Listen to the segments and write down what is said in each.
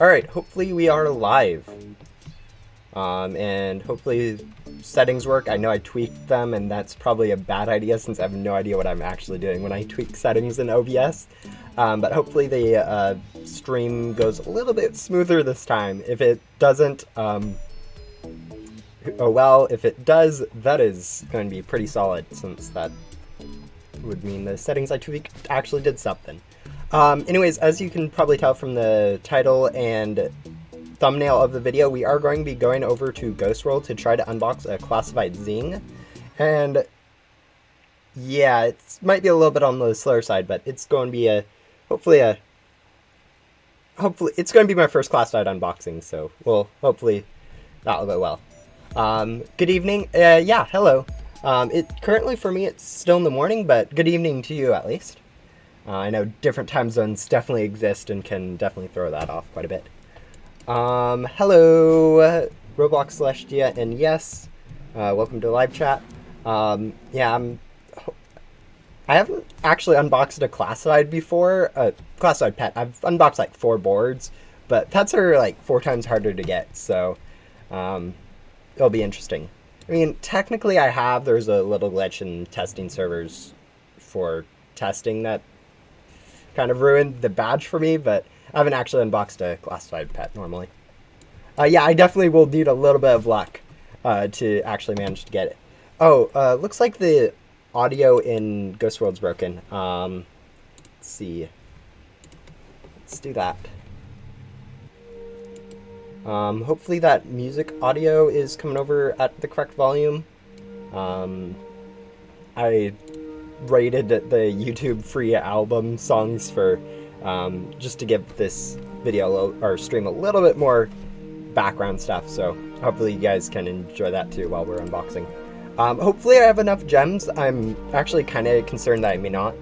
Alright, hopefully we are live. And hopefully settings work. I know I tweaked them, and that's probably a bad idea since I have no idea what I'm actually doing when I tweak settings in OBS. But hopefully the stream goes a little bit smoother this time. If it doesn't, oh well, if it does, that is going to be pretty solid, since that would mean the settings I tweaked actually did something. Anyways, as you can probably tell from the title and thumbnail of the video, we are going to be going over to Ghost World to try to unbox a Classified Zing. And yeah, it might be a little bit on the slower side, but it's going to be hopefully it's going to be my first classified unboxing, so hopefully that'll go well. Good evening. Yeah, hello. Currently for me it's still in the morning, but good evening to you at least. I know different time zones definitely exist and can definitely throw that off quite a bit. Hello, Roblox Celestia, and yes, welcome to live chat. Yeah, I haven't actually unboxed a classified before, classified pet. I've unboxed like 4 boards, but pets are like 4 times harder to get, so, it'll be interesting. I mean, technically there's a little glitch in testing servers for testing that kind of ruined the badge for me, but I haven't actually unboxed a classified pet normally. Yeah, I definitely will need a little bit of luck to actually manage to get it. Oh, looks like the audio in Ghost World's broken. Let's see. Let's do that. Hopefully that music audio is coming over at the correct volume. I rated the YouTube free album songs for just to give this video or stream a little bit more background stuff, so hopefully you guys can enjoy that too while we're unboxing. Hopefully I have enough gems. I'm actually kind of concerned that I may not.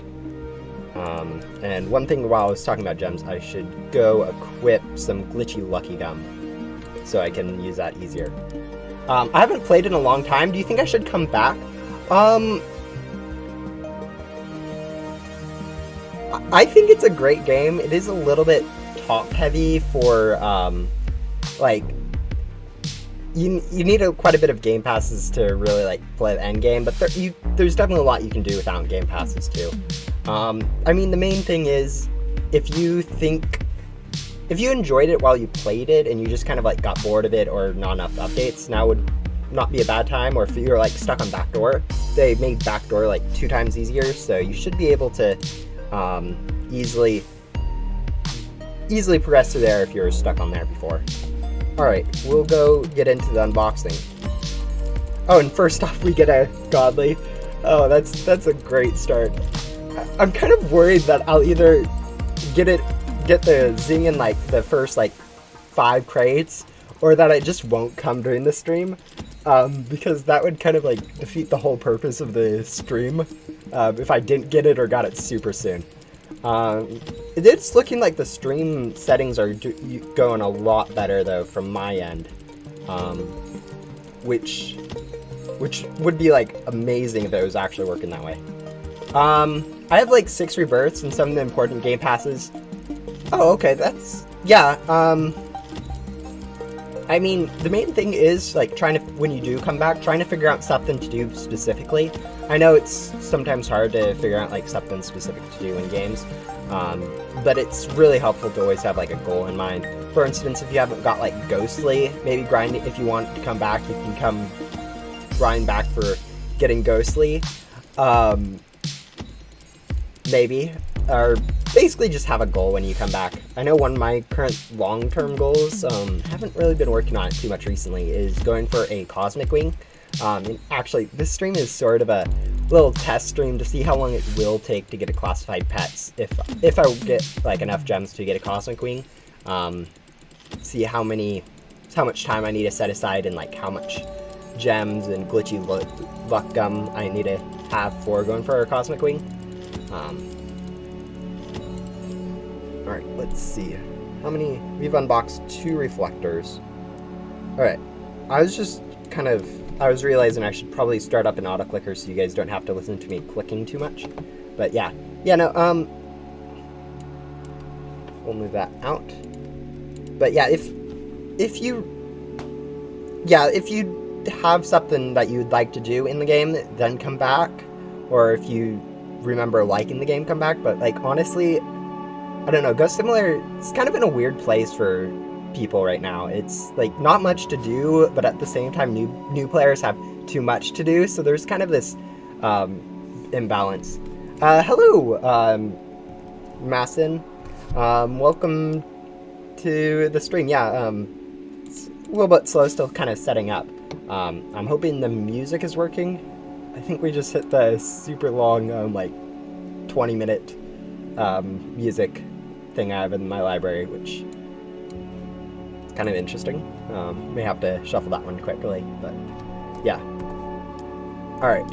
And one thing while I was talking about gems, I should go equip some glitchy lucky gum so I can use that easier. I haven't played in a long time. Do you think I should come back? I think it's a great game. It is a little bit top heavy for, like, you need quite a bit of game passes to really, like, play the end game, but there's definitely a lot you can do without game passes, too. I mean, the main thing is, if you enjoyed it while you played it, and you just kind of, like, got bored of it or not enough updates, now would not be a bad time, or if you're, like, stuck on backdoor, they made backdoor, like, 2 times easier, so you should be able to easily progress through there if you're stuck on there before. Alright, we'll go get into the unboxing. Oh, and first off we get a godly. Oh, that's a great start. I'm kind of worried that I'll either get the Zing in like the first like 5 crates, or that it just won't come during the stream. Because that would kind of like defeat the whole purpose of the stream if I didn't get it or got it super soon. It's looking like the stream settings are going a lot better though from my end, which would be like amazing if it was actually working that way. I have like 6 rebirths and some of the important game passes. Oh, okay, yeah. I mean, the main thing is, like, when you do come back, trying to figure out something to do specifically. I know it's sometimes hard to figure out, like, something specific to do in games, but it's really helpful to always have, like, a goal in mind. For instance, if you haven't got, like, Ghostly, maybe grind it. If you want to come back, you can come grind back for getting Ghostly, maybe, or basically just have a goal when you come back. I know one of my current long-term goals, haven't really been working on it too much recently, is going for a Cosmic Wing. And actually, this stream is sort of a little test stream to see how long it will take to get a classified pets, if I get like enough gems to get a Cosmic Wing. See how much time I need to set aside and like how much gems and glitchy luck gum I need to have for going for a Cosmic Wing. Alright, let's see. We've unboxed 2 reflectors. Alright, I was realizing I should probably start up an auto clicker so you guys don't have to listen to me clicking too much. But yeah. Yeah, no, we'll move that out. But yeah, if you have something that you'd like to do in the game, then come back. Or if you remember liking the game, come back. But like honestly, I don't know. Ghost Simulator is kind of in a weird place for people right now. It's like not much to do, but at the same time, new players have too much to do. So there's kind of this imbalance. Hello, Masson. Welcome to the stream. Yeah, it's a little bit slow, still kind of setting up. I'm hoping the music is working. I think we just hit the super long, like 20-minute music thing I have in my library, which is kind of interesting. May have to shuffle that one quickly, but yeah. All right.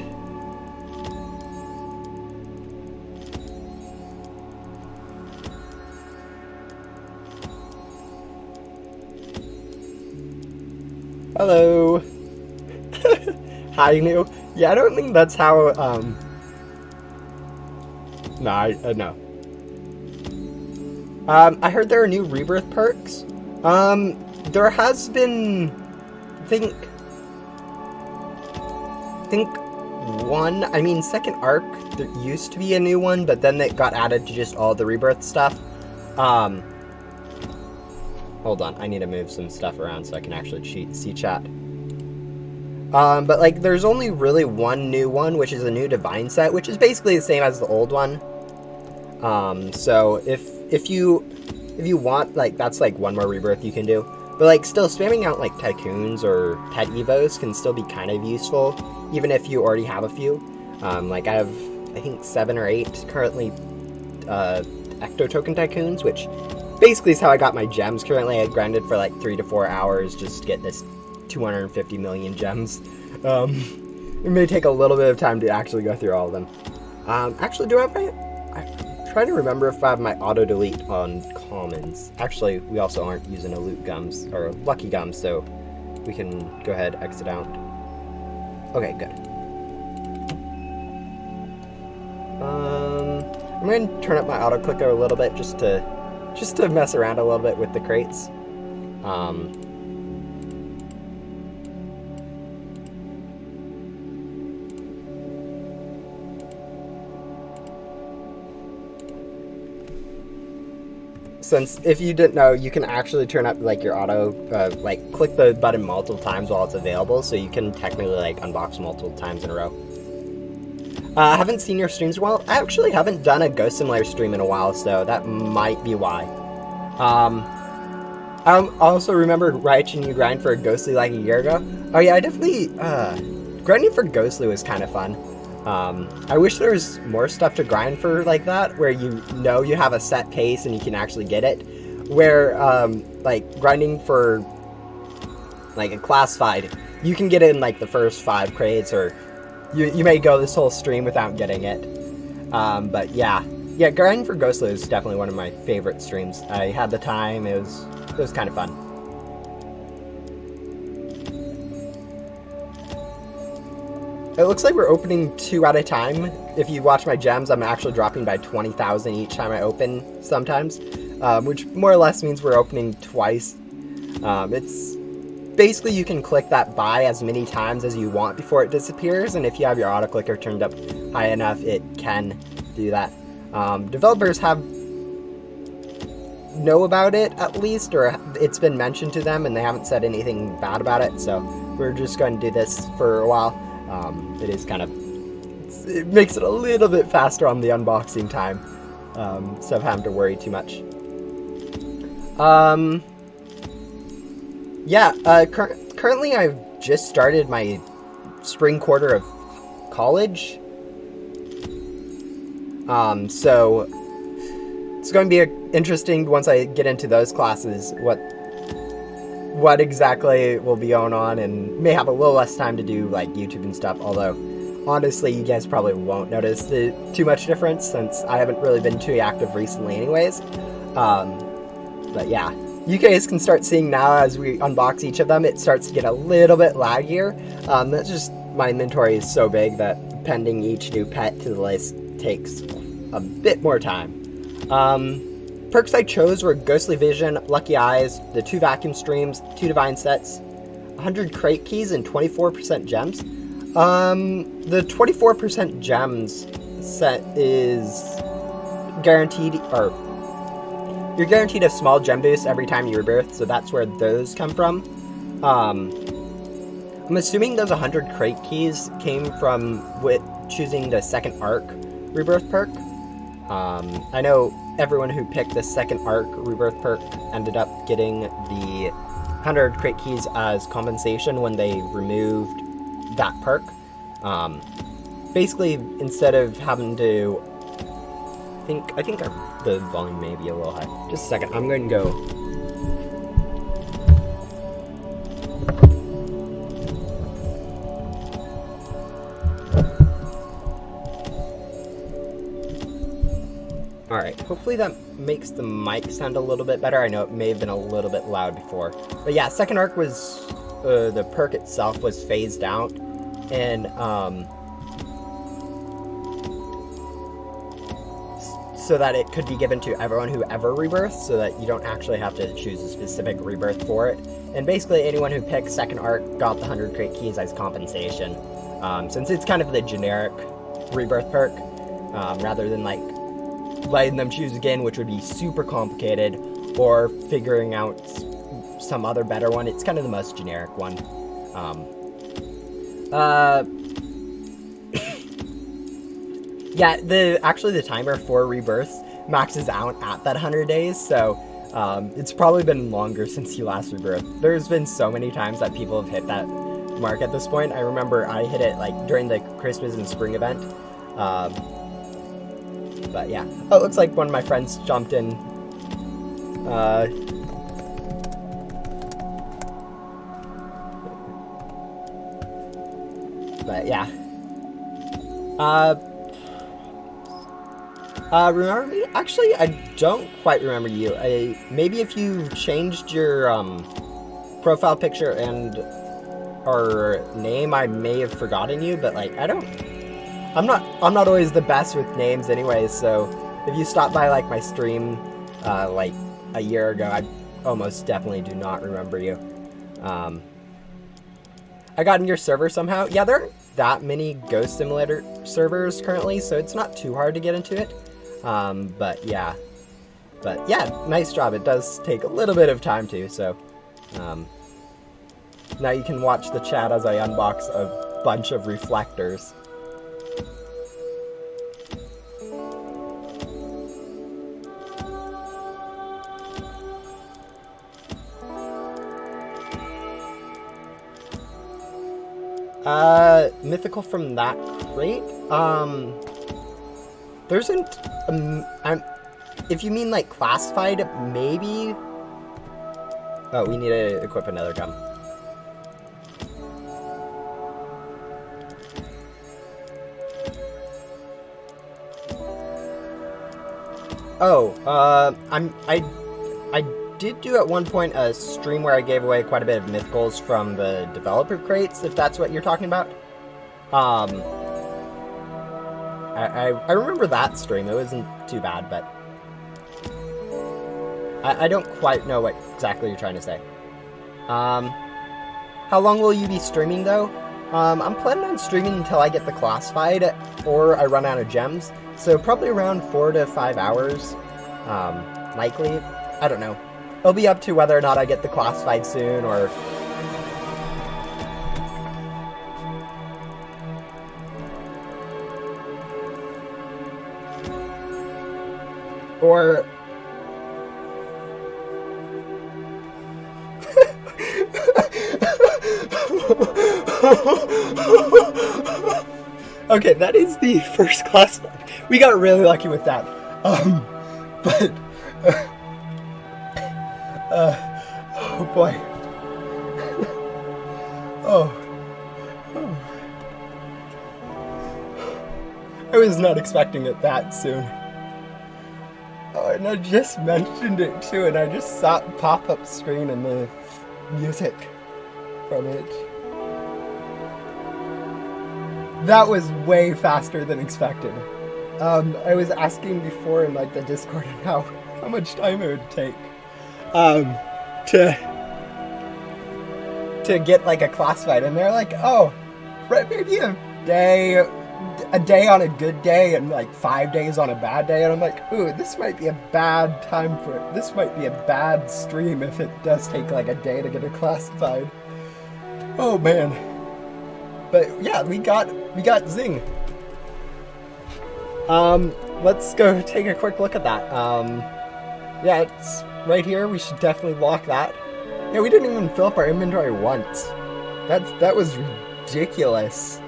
Hello. Hi, New. Yeah, I don't think that's how, no. I heard there are new rebirth perks. There has been, think one, I mean, second arc, there used to be a new one, but then it got added to just all the rebirth stuff. Hold on, I need to move some stuff around so I can actually see chat. But like, there's only really one new one, which is a new divine set, which is basically the same as the old one. So if you want, like, that's like one more rebirth you can do. But like, still spamming out like tycoons or pet evos can still be kind of useful, even if you already have a few. Like I have, I think 7 or 8 currently ecto token tycoons, which basically is how I got my gems. Currently, I grinded for like 3 to 4 hours just to get this 250 million gems. It may take a little bit of time to actually go through all of them. Actually, do I have my... I'm trying to remember if I have my auto-delete on commons. Actually, we also aren't using a loot gums, or lucky gums, so we can go ahead, exit out. Okay, good. I'm going to turn up my auto-clicker a little bit just to mess around a little bit with the crates. Since, if you didn't know, you can actually turn up like your auto, like click the button multiple times while it's available, so you can technically like unbox multiple times in a row. I haven't seen your streams in a while. I actually haven't done a Ghost Simulator stream in a while, so that might be why. I also remember watching you grind for a Ghostly like a year ago. Oh yeah, I definitely, grinding for Ghostly was kind of fun. I wish there was more stuff to grind for like that, where you know you have a set pace and you can actually get it. Where, like, grinding for, like, a Classified, you can get it in, like, the first 5 crates, or you may go this whole stream without getting it. But yeah. Yeah, grinding for Ghostly is definitely one of my favorite streams. I had the time, it was kind of fun. It looks like we're opening 2 at a time. If you watch my gems, I'm actually dropping by 20,000 each time I open sometimes, which more or less means we're opening twice. It's basically, you can click that buy as many times as you want before it disappears, and if you have your auto clicker turned up high enough, it can do that. Developers know about it at least, or it's been mentioned to them and they haven't said anything bad about it, so we're just going to do this for a while. It is kind of, it makes it a little bit faster on the unboxing time, instead of having to worry too much. Yeah, currently I've just started my spring quarter of college. So it's going to be interesting once I get into those classes, what exactly will be going on, and may have a little less time to do like YouTube and stuff, although honestly you guys probably won't notice too much difference since I haven't really been too active recently anyways. But yeah, you guys can start seeing now as we unbox each of them, it starts to get a little bit laggier. That's just, my inventory is so big that appending each new pet to the list takes a bit more time. perks I chose were Ghostly Vision, Lucky Eyes, the 2 Vacuum Streams, 2 Divine Sets, 100 Crate Keys, and 24% Gems. The 24% Gems set is guaranteed, or you're guaranteed a small gem boost every time you rebirth, so that's where those come from. I'm assuming those 100 crate keys came from choosing the second arc rebirth perk. I know everyone who picked the second arc rebirth perk ended up getting the 100 crate keys as compensation when they removed that perk. Basically, instead of having to, I think the volume may be a little high. Just a second, I'm going to go. Alright, hopefully that makes the mic sound a little bit better. I know it may have been a little bit loud before. But yeah, second arc was, the perk itself was phased out. And, so that it could be given to everyone who ever rebirths, so that you don't actually have to choose a specific rebirth for it. And basically anyone who picked second arc got the 100 crate keys as compensation. Since it's kind of the generic rebirth perk, rather than like letting them choose again, which would be super complicated, or figuring out some other better one. It's kind of the most generic one. Yeah, actually the timer for rebirths maxes out at that 100 days, so it's probably been longer since you last rebirthed. There's been so many times that people have hit that mark at this point. I remember I hit it like during the Christmas and spring event. But yeah. Oh, it looks like one of my friends jumped in. But yeah. Remember me? Actually, I don't quite remember you. Maybe if you changed your profile picture and or name, I may have forgotten you. But like, I'm not always the best with names, anyways. So if you stopped by like my stream, like a year ago, I almost definitely do not remember you. I got in your server somehow. Yeah, there aren't that many Ghost Simulator servers currently, so it's not too hard to get into it. But yeah, nice job. It does take a little bit of time too, so, now you can watch the chat as I unbox a bunch of reflectors. Mythical from that crate? There isn't, if you mean like classified, maybe? Oh, we need to equip another gum. Oh, I did do at one point a stream where I gave away quite a bit of mythicals from the developer crates, if that's what you're talking about. I remember that stream. It wasn't too bad, but I don't quite know what exactly you're trying to say. How long will you be streaming though? I'm planning on streaming until I get the classified or I run out of gems. So probably around 4 to 5 hours, likely. I don't know. It'll be up to whether or not I get the classified soon or... Okay, that is the first class. We got really lucky with that. But oh boy. Oh. I was not expecting it that soon. Oh, and I just mentioned it too, and I just saw it pop up screen and the music from it. That was way faster than expected. I was asking before in like the Discord and how how much time it would take to get like a classified, and they're like, oh, maybe a day on a good day and like 5 days on a bad day. And I'm like, ooh, this might be a bad time for it. This might be a bad stream if it does take like a day to get a classified. Oh man. But yeah, we got Zing. Let's go take a quick look at that. Yeah, it's right here. We should definitely lock that. Yeah, we didn't even fill up our inventory once. That was ridiculous.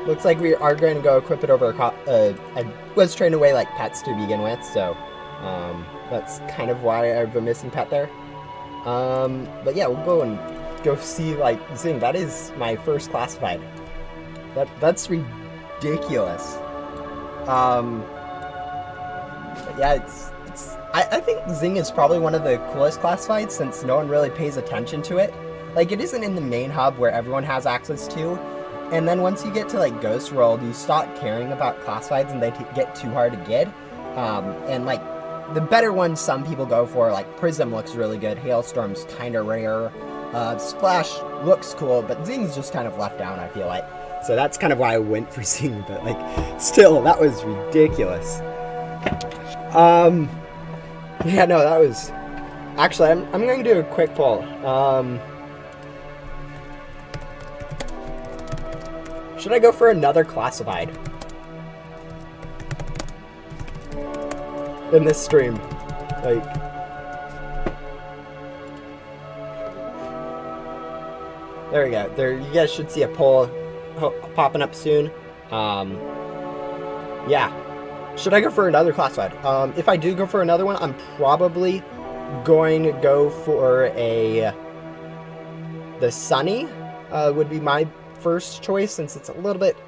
Looks like we are going to go equip it over I was trading away like pets to begin with, so that's kind of why I have a missing pet there. But yeah, we'll go see like Zing. That is my first classified. That's ridiculous. But yeah, I think Zing is probably one of the coolest classifieds since no one really pays attention to it. Like, it isn't in the main hub where everyone has access to, and then once you get to like Ghost World, you stop caring about classifieds and they get too hard to get. And like the better ones some people go for, like Prism looks really good, Hailstorm's kinda rare, Splash looks cool, but Zing's just kind of left down, I feel like. So that's kind of why I went for Zing, but like, still, that was ridiculous. Yeah, no, that was... Actually, I'm going to do a quick poll. Should I go for another classified in this stream? Like... There we go. There, you guys should see a poll popping up soon. Yeah. Should I go for another classified? If I do go for another one, I'm probably going to go for the Sunny, would be my first choice, since it's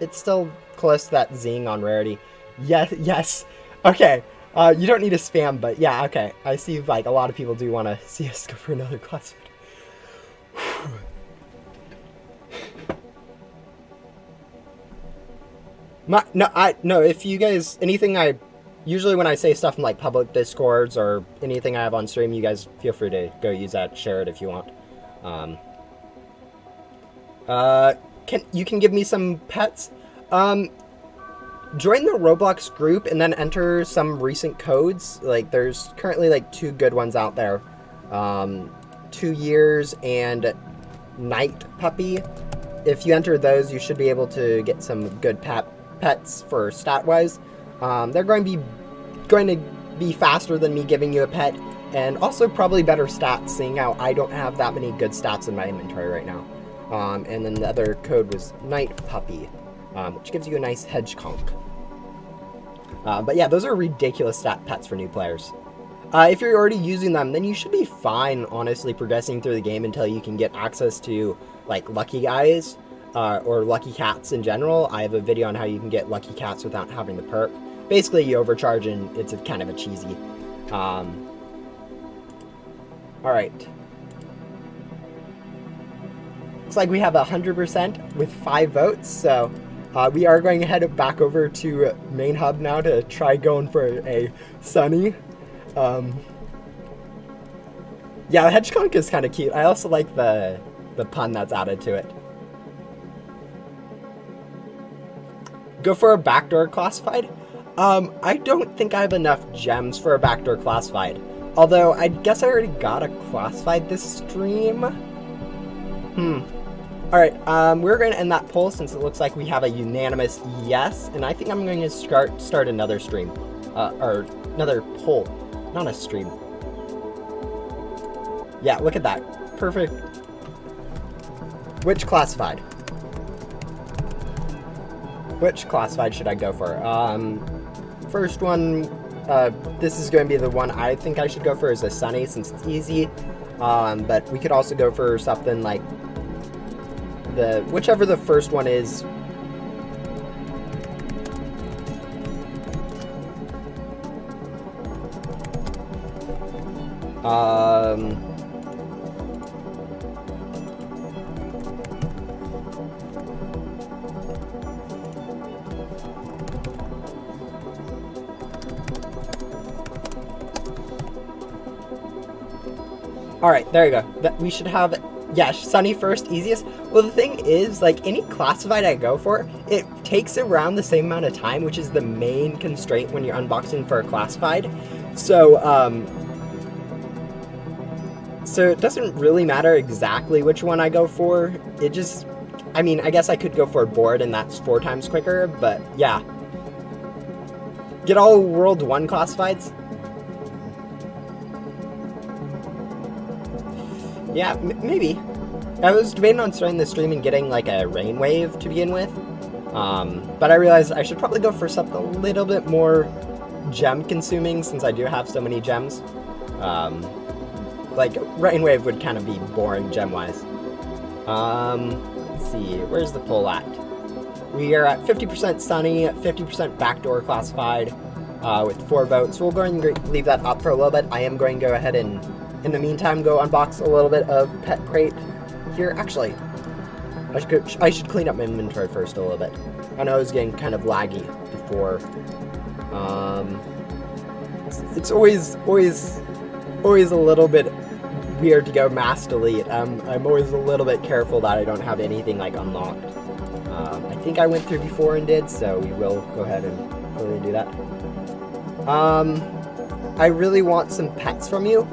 it's still close to that Zing on rarity. Yes. Okay. You don't need to spam, but yeah, okay. I see like a lot of people do want to see us go for another classified. No, if you guys, usually when I say stuff in like public discords or anything I have on stream, you guys feel free to go use that, share it if you want. You can give me some pets. Join the Roblox group and then enter some recent codes. Like there's currently like 2 good ones out there. 2 years and Night Puppy. If you enter those, you should be able to get some good pets for stat-wise. They're going to be faster than me giving you a pet, and also probably better stats, seeing how I don't have that many good stats in my inventory right now. And then the other code was Night Puppy, which gives you a nice hedge conch. But yeah, those are ridiculous stat pets for new players. If you're already using them, then you should be fine, honestly, progressing through the game until you can get access to like lucky guys. Or lucky cats in general. I have a video on how you can get lucky cats without having the perk. Basically, you overcharge and it's kind of a cheesy. Alright. Looks like we have 100% with 5 votes, so we are going to head back over to main hub now to try going for a Sunny. Yeah, the hedge conch is kind of cute. I also like the pun that's added to it. Go for a backdoor classified? I don't think I have enough gems for a backdoor classified. Although, I guess I already got a classified this stream. Alright, we're going to end that poll since it looks like we have a unanimous yes. And I think I'm going to start another stream. Or another poll. Not a stream. Yeah, look at that. Perfect. Which classified? Which classified should I go for? First one, this is going to be the one I think I should go for, is a Sunny, since it's easy. But we could also go for something like whichever the first one is. All right, there you go. We should have, yeah, Sunny first, easiest. Well, the thing is, like, any classified I go for, it takes around the same amount of time, which is the main constraint when you're unboxing for a classified. So, so it doesn't really matter exactly which one I go for. It just, I mean, I guess I could go for a board and that's 4 times quicker, but yeah. Get all World 1 classifieds? Yeah, maybe. I was debating on starting the stream and getting like a rain wave to begin with. But I realized I should probably go for something a little bit more gem consuming since I do have so many gems. Like rain wave would kind of be boring gem wise. Let's see, where's the poll at? We are at 50% Sunny, 50% backdoor classified with 4 votes. We'll go ahead and leave that up for a little bit. I am going to go ahead and, in the meantime, go unbox a little bit of Pet Crate here. Actually, I should clean up my inventory first a little bit. I know I was getting kind of laggy before. It's always a little bit weird to go mass delete. I'm always a little bit careful that I don't have anything like unlocked. I think I went through before and did, so we will go ahead and really do that. I really want some pets from you.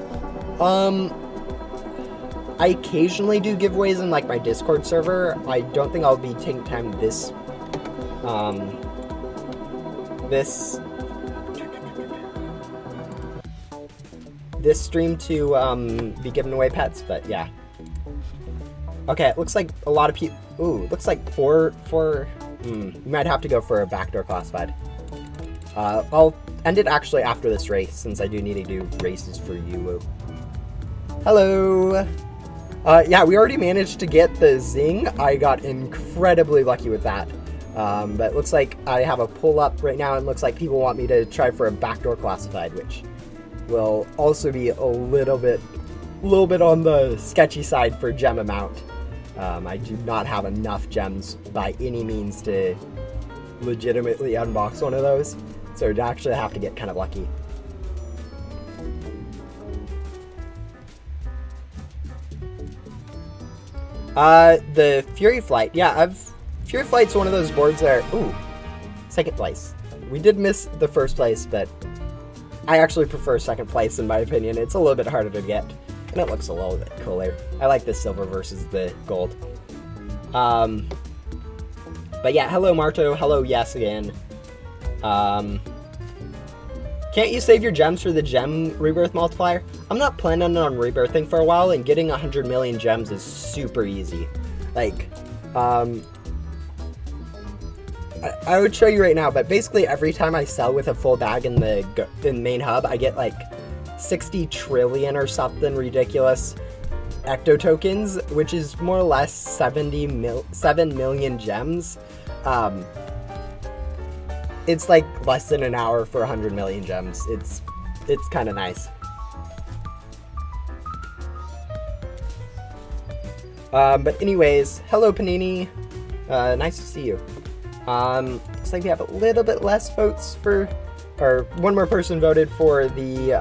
I occasionally do giveaways in like my Discord server. I don't think I'll be taking time this stream to be giving away pets, but yeah. Okay, it looks like a lot of people. Ooh, looks like four. You might have to go for a backdoor classified. I'll end it actually after this race since I do need to do races for you. Hello. Yeah, we already managed to get the Zing. I got incredibly lucky with that. But it looks like I have a pull up right now, and looks like people want me to try for a backdoor classified, which will also be a little bit on the sketchy side for gem amount. I do not have enough gems by any means to legitimately unbox one of those, so I'd actually have to get kind of lucky. The Fury Flight. Yeah, Fury Flight's one of those boards that are, ooh, second place. We did miss the first place, but I actually prefer second place in my opinion. It's a little bit harder to get, and it looks a little bit cooler. I like the silver versus the gold. But yeah, hello Marto, hello Yes again. Can't you save your gems for the gem rebirth multiplier? I'm not planning on rebirthing for a while, and getting 100 million gems is super easy. Like, I would show you right now, but basically every time I sell with a full bag in the main hub, I get like 60 trillion or something ridiculous ecto tokens, which is more or less 7 million gems. It's like less than an hour for 100 million gems. It's kind of nice. But anyways, hello Panini. Nice to see you. Looks like we have a little bit less votes for, or one more person voted for the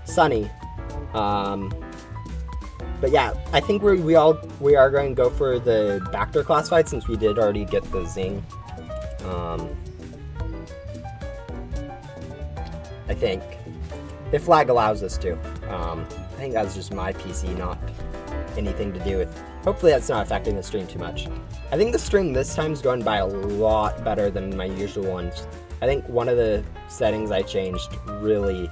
Sunny. But yeah, I think we are going to go for the backdoor classified since we did already get the Zing. I think, if lag allows us to. I think that's just my PC, not anything to do with. Hopefully that's not affecting the stream too much. I think the stream this time is going by a lot better than my usual ones. I think one of the settings I changed really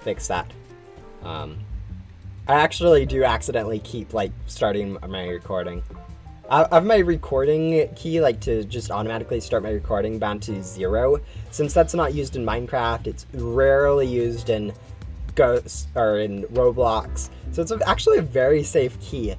fixed that. I actually do accidentally keep like starting my recording. I have my recording key like to just automatically start my recording bound to 0. Since that's not used in Minecraft, it's rarely used in Ghost or in Roblox. So it's actually a very safe key.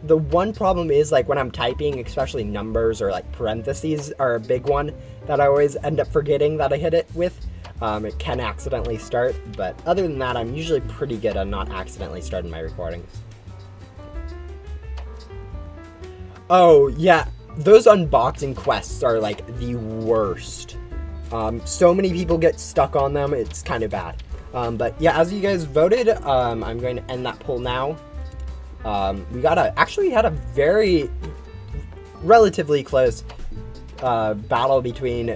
The one problem is like when I'm typing, especially numbers or like parentheses are a big one that I always end up forgetting that I hit it with. It can accidentally start, but other than that, I'm usually pretty good on not accidentally starting my recordings. Oh, yeah, those unboxing quests are like the worst. So many people get stuck on them, it's kind of bad. But yeah, as you guys voted, I'm going to end that poll now. We had a very relatively close battle between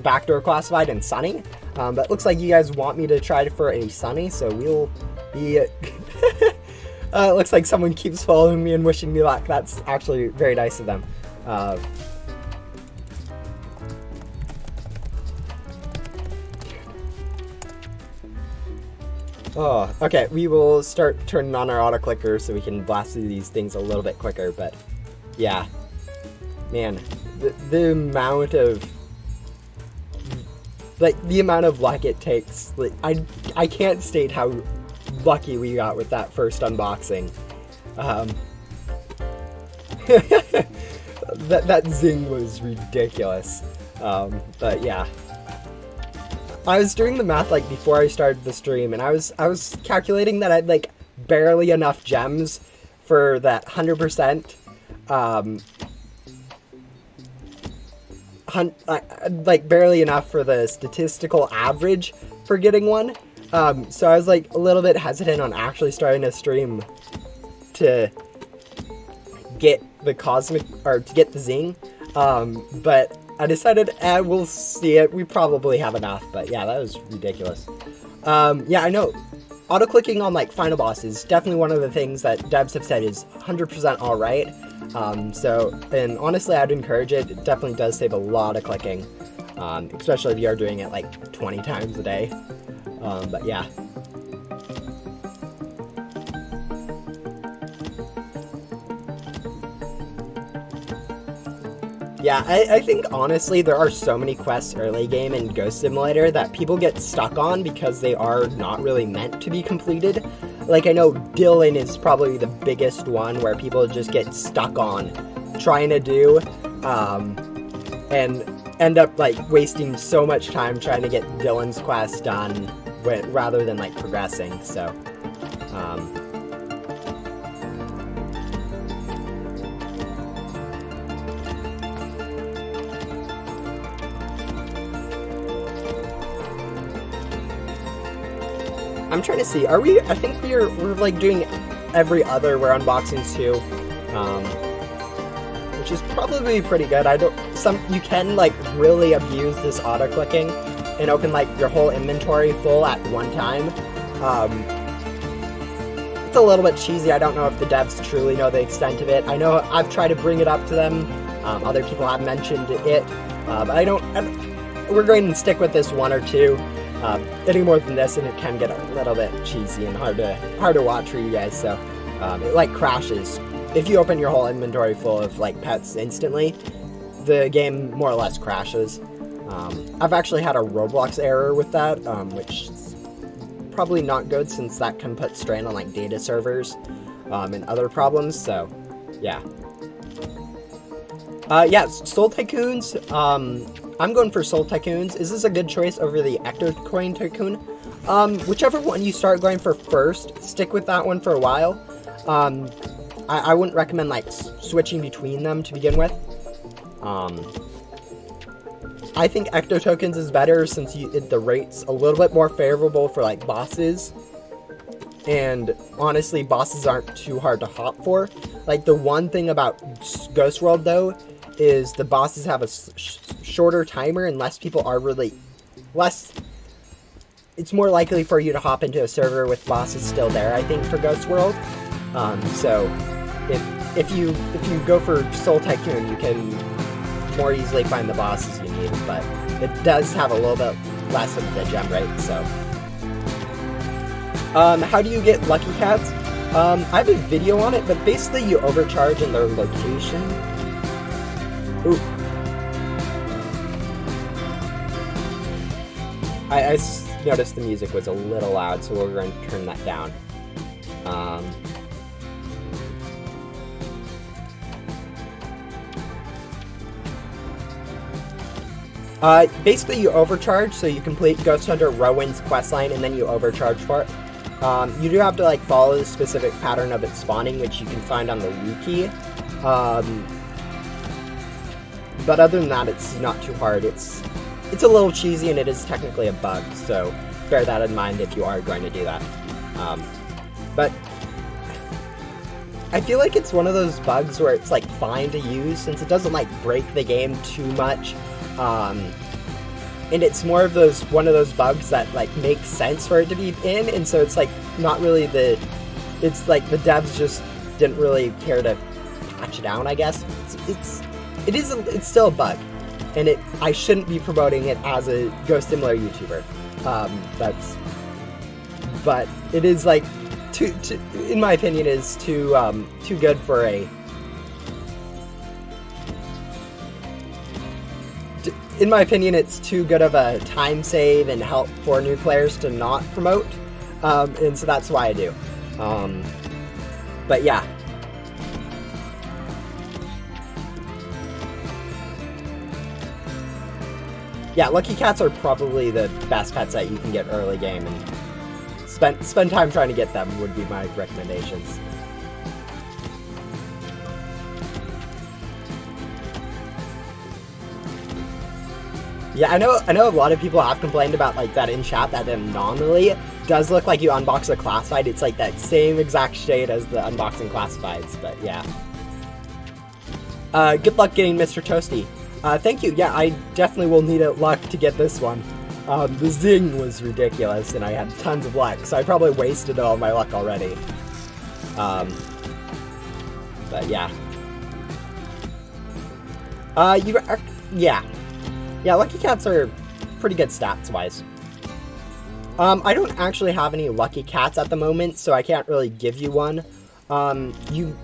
Backdoor Classified and Sunny. But looks like you guys want me to try for a Sunny, so we'll be... it looks like someone keeps following me and wishing me luck. That's actually very nice of them. Oh, okay, we will start turning on our auto clicker so we can blast through these things a little bit quicker, but yeah. Man, the amount of luck it takes, like, I can't state how lucky we got with that first unboxing. That zing was ridiculous. But yeah. I was doing the math like before I started the stream, and I was calculating that I'd like barely enough gems for that 100%. Like barely enough for the statistical average for getting one. So I was like a little bit hesitant on actually starting a stream to get the to get the zing. But I decided, we'll see it. We probably have enough, but yeah, that was ridiculous. Yeah, I know. Auto-clicking on, like, final boss is definitely one of the things that devs have said is 100% alright. And honestly, I'd encourage it. It definitely does save a lot of clicking, especially if you're doing it, like, 20 times a day. But yeah. Yeah, I think honestly there are so many quests early game in Ghost Simulator that people get stuck on because they are not really meant to be completed. Like, I know Dylan is probably the biggest one where people just get stuck on trying to do, and end up like wasting so much time trying to get Dylan's quest done rather than like progressing, so I'm trying to see, I think we're like doing every other we're unboxing too, which is probably pretty good. You can like really abuse this auto clicking and open like your whole inventory full at one time. It's a little bit cheesy. I don't know if the devs truly know the extent of it. I know I've tried to bring it up to them. Other people have mentioned it, but we're going to stick with this one or two. Any more than this and it can get a little bit cheesy and hard to watch for you guys, so it like crashes. If you open your whole inventory full of like pets instantly, the game more or less crashes. I've actually had a Roblox error with that, which is probably not good since that can put strain on like data servers and other problems, so yeah. Yeah, Soul Tycoons, I'm going for Soul Tycoons. Is this a good choice over the Ectocoin Tycoon? Whichever one you start going for first, stick with that one for a while. I wouldn't recommend like switching between them to begin with. I think Ecto Tokens is better since the rate's a little bit more favorable for like bosses. And honestly, bosses aren't too hard to hop for. Like, the one thing about Ghost World though is the bosses have a shorter timer and less people are it's more likely for you to hop into a server with bosses still there, I think, for Ghost World. So if you go for Soul Tycoon, you can more easily find the bosses you need, but it does have a little bit less of the gem rate, so. How do you get Lucky Cats? I have a video on it, but basically you overcharge in their location. Ooh. I noticed the music was a little loud, so we're going to turn that down. Basically you overcharge, so you complete Ghost Hunter Rowan's questline and then you overcharge for it. You do have to like follow the specific pattern of its spawning, which you can find on the wiki. But other than that, it's not too hard. It's a little cheesy and it is technically a bug, so bear that in mind if you are going to do that. But I feel like it's one of those bugs where it's like fine to use since it doesn't like break the game too much. And it's more of one of those bugs that like makes sense for it to be in, and so it's like not really it's like the devs just didn't really care to patch it down, I guess. It's still a bug, and I shouldn't be promoting it as a Ghost Simulator YouTuber. But it is like in my opinion is too good for a. In my opinion, it's too good of a time save and help for new players to not promote, and so that's why I do. But yeah. Yeah, Lucky Cats are probably the best pets that you can get early game, and spend time trying to get them would be my recommendations. Yeah, I know a lot of people have complained about like that in chat, that anomaly does look like you unbox a classified. It's like that same exact shade as the unboxing classifieds, but yeah. Good luck getting Mr. Toasty. Thank you. Yeah, I definitely will need luck to get this one. The Zing was ridiculous, and I had tons of luck, so I probably wasted all my luck already. But yeah. Yeah. Yeah, Lucky Cats are pretty good stats-wise. I don't actually have any Lucky Cats at the moment, so I can't really give you one. You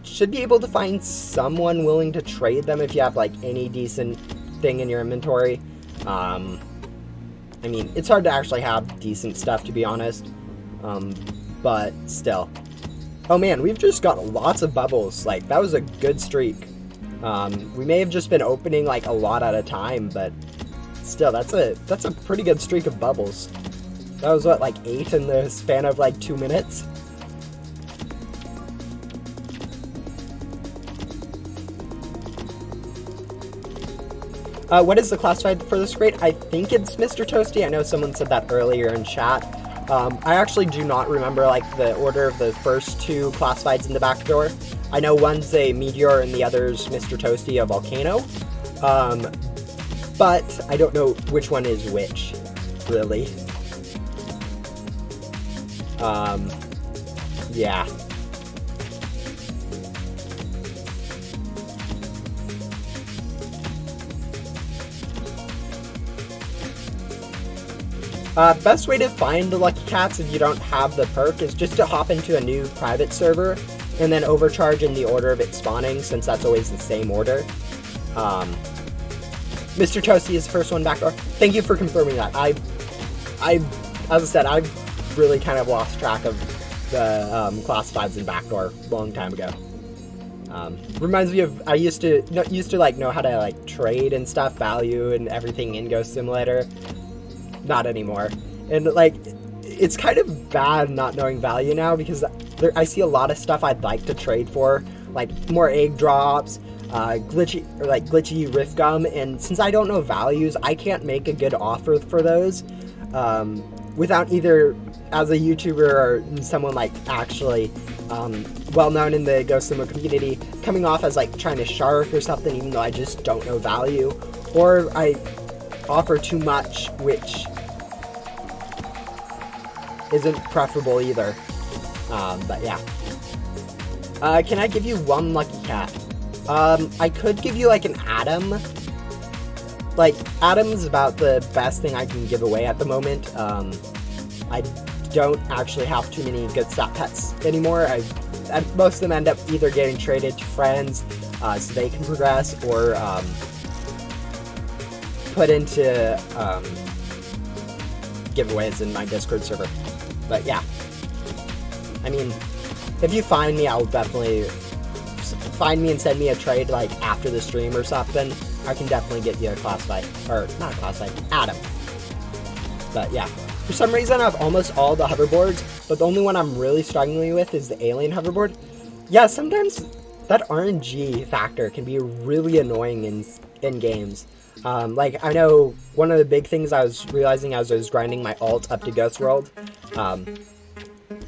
should be able to find someone willing to trade them if you have, like, any decent thing in your inventory. I mean, it's hard to actually have decent stuff, to be honest. But still. Oh man, we've just got lots of bubbles. Like, that was a good streak. We may have just been opening like a lot at a time, but still, that's a pretty good streak of bubbles. That was what, like 8 in the span of like 2 minutes? What is the classified for this crate? I think it's Mr. Toasty. I know someone said that earlier in chat. I actually do not remember like the order of the first 2 classifieds in the back door. I know one's a meteor and the other's Mr. Toasty, a volcano. But I don't know which one is which, really. Yeah. Best way to find the Lucky Cats if you don't have the perk is just to hop into a new private server and then overcharge in the order of it spawning, since that's always the same order. Mr. Toasty is the first one back door. Thank you for confirming that. As I said, I've really kind of lost track of the classifieds in backdoor a long time ago. Reminds me of I used to like know how to like trade and stuff, value and everything in Ghost Simulator. Not anymore. And like, it's kind of bad not knowing value now, because I see a lot of stuff I'd like to trade for, like more egg drops, glitchy rift gum, and since I don't know values, I can't make a good offer for those without either as a YouTuber or someone like actually well known in the Ghost Simulator community coming off as like trying to shark or something, even though I just don't know value, or I offer too much, which isn't preferable either. But yeah. Can I give you one Lucky Cat? I could give you like an Atom. Like, Atom's about the best thing I can give away at the moment. I don't actually have too many good stat pets anymore. Most of them end up either getting traded to friends so they can progress, or put into giveaways in my Discord server. But yeah, I mean, if you find me, I'll definitely find me and send me a trade like after the stream or something. I can definitely get you a classified, or not a classified, Atom. But yeah, for some reason I have almost all the hoverboards, but the only one I'm really struggling with is the alien hoverboard. Yeah, sometimes that RNG factor can be really annoying in games. Like, I know one of the big things I was realizing as I was grinding my alt up to Ghost World,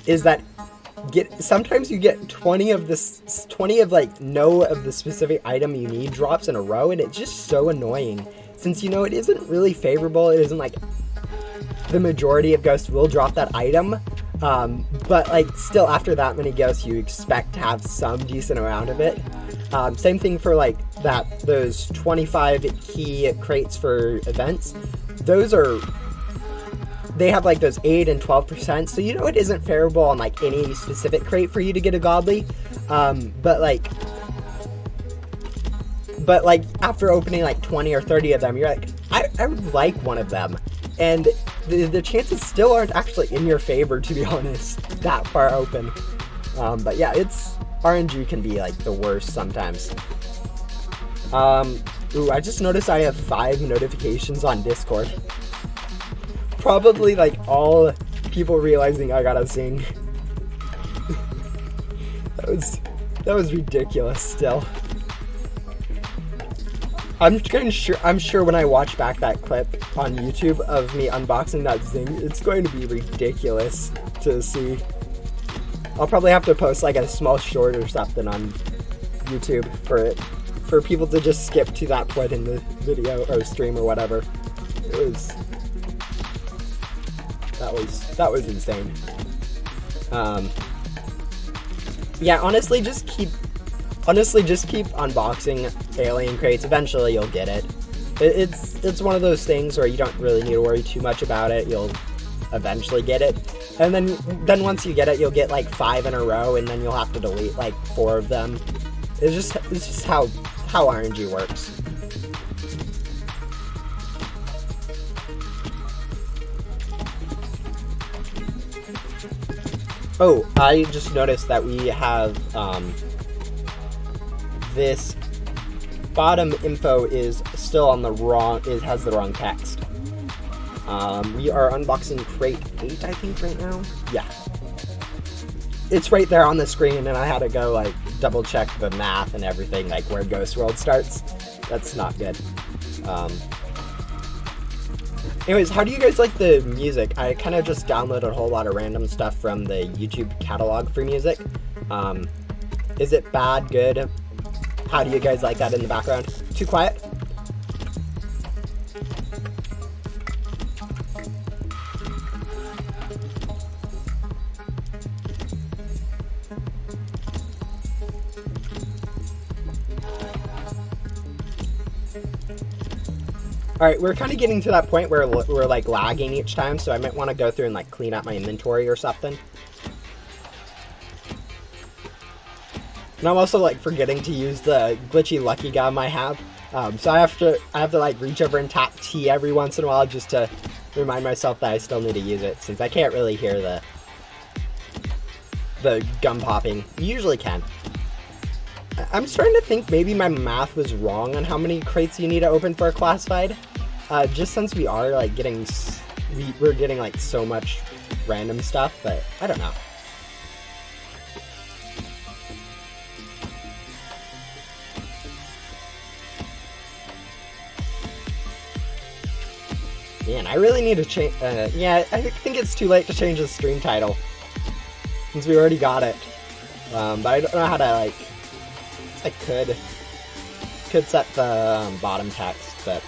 is that sometimes you get 20 of like no of the specific item you need drops in a row, and it's just so annoying. Since, you know, it isn't really favorable, it isn't like the majority of ghosts will drop that item, but like still after that many ghosts you expect to have some decent amount of it. Same thing for like those 25 key crates for events. They have like those 8 and 12%, so you know it isn't favorable on like any specific crate for you to get a godly, but like after opening like 20 or 30 of them, you're like, I would like one of them, and the chances still aren't actually in your favor, to be honest, that far open. But yeah, RNG can be like the worst sometimes. Ooh, I just noticed I have 5 notifications on Discord. Probably like all people realizing I got a Zing. that was ridiculous still. I'm sure when I watch back that clip on YouTube of me unboxing that Zing, it's going to be ridiculous to see. I'll probably have to post like a small short or something on YouTube for people to just skip to that point in the video or stream or whatever. That was insane. Yeah, honestly, just keep unboxing alien crates. Eventually you'll get it. It's one of those things where you don't really need to worry too much about it. You'll eventually get it. And then once you get it, you'll get like 5 in a row, and then you'll have to delete like 4 of them. It's just how RNG works. Oh, I just noticed that we have this bottom info is still on the wrong. It has the wrong text. We are unboxing crate 8, I think, right now. Yeah, it's right there on the screen, and I had to go like double check the math and everything, like where Ghost World starts. That's not good. Anyways, how do you guys like the music? I kind of just downloaded a whole lot of random stuff from the YouTube catalog for music. Is it bad, good? How do you guys like that in the background? Too quiet? Alright, we're kind of getting to that point where we're like lagging each time, so I might want to go through and like clean out my inventory or something. And I'm also like forgetting to use the glitchy lucky gum I have. So I have to like reach over and tap T every once in a while just to remind myself that I still need to use it, since I can't really hear the gum popping. You usually can. I'm starting to think maybe my math was wrong on how many crates you need to open for a classified. Just since we are like we're getting like so much random stuff, but I don't know. Man, I really need to change. Yeah, I think it's too late to change the stream title, since we already got it. But I don't know how to like. I could set the bottom text, but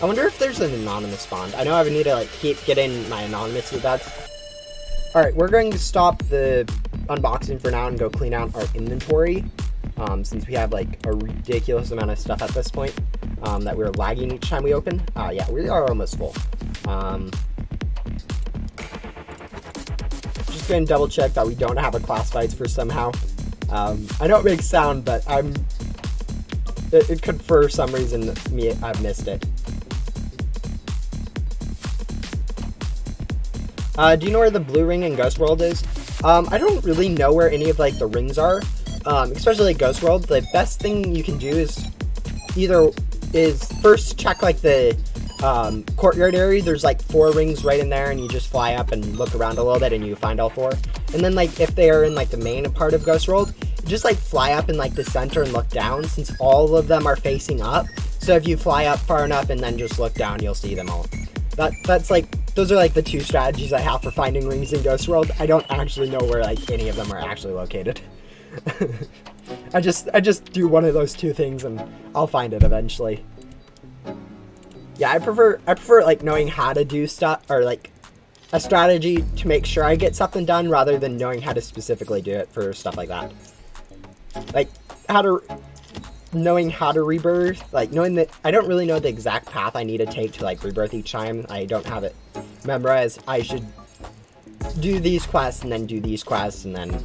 I wonder if there's an anonymous bond. I know I would need to like keep getting my anonymous with that. Alright, we're going to stop the unboxing for now and go clean out our inventory, since we have like a ridiculous amount of stuff at this point, that we're lagging each time we open. Yeah, we are almost full. Just going to double check that we don't have a classifieds for somehow. I know it makes sound, but it could for some reason I've missed it. Do you know where the blue ring in Ghost World is? I don't really know where any of like the rings are, especially like Ghost World. The best thing you can do is first check like the courtyard area. There's like 4 rings right in there, and you just fly up and look around a little bit and you find all 4. And then like if they are in like the main part of Ghost World, just like fly up in like the center and look down, since all of them are facing up. So if you fly up far enough and then just look down, you'll see them all. That's like, those are like the two strategies I have for finding rings in Ghost World. I don't actually know where like any of them are actually located. I just do one of those two things and I'll find it eventually. Yeah, I prefer like knowing how to do stuff, or like a strategy to make sure I get something done, rather than knowing how to specifically do it for stuff like that. Like knowing how to rebirth, like knowing that I don't really know the exact path I need to take to like rebirth each time. I don't have it memorized. I should do these quests and then do these quests, and then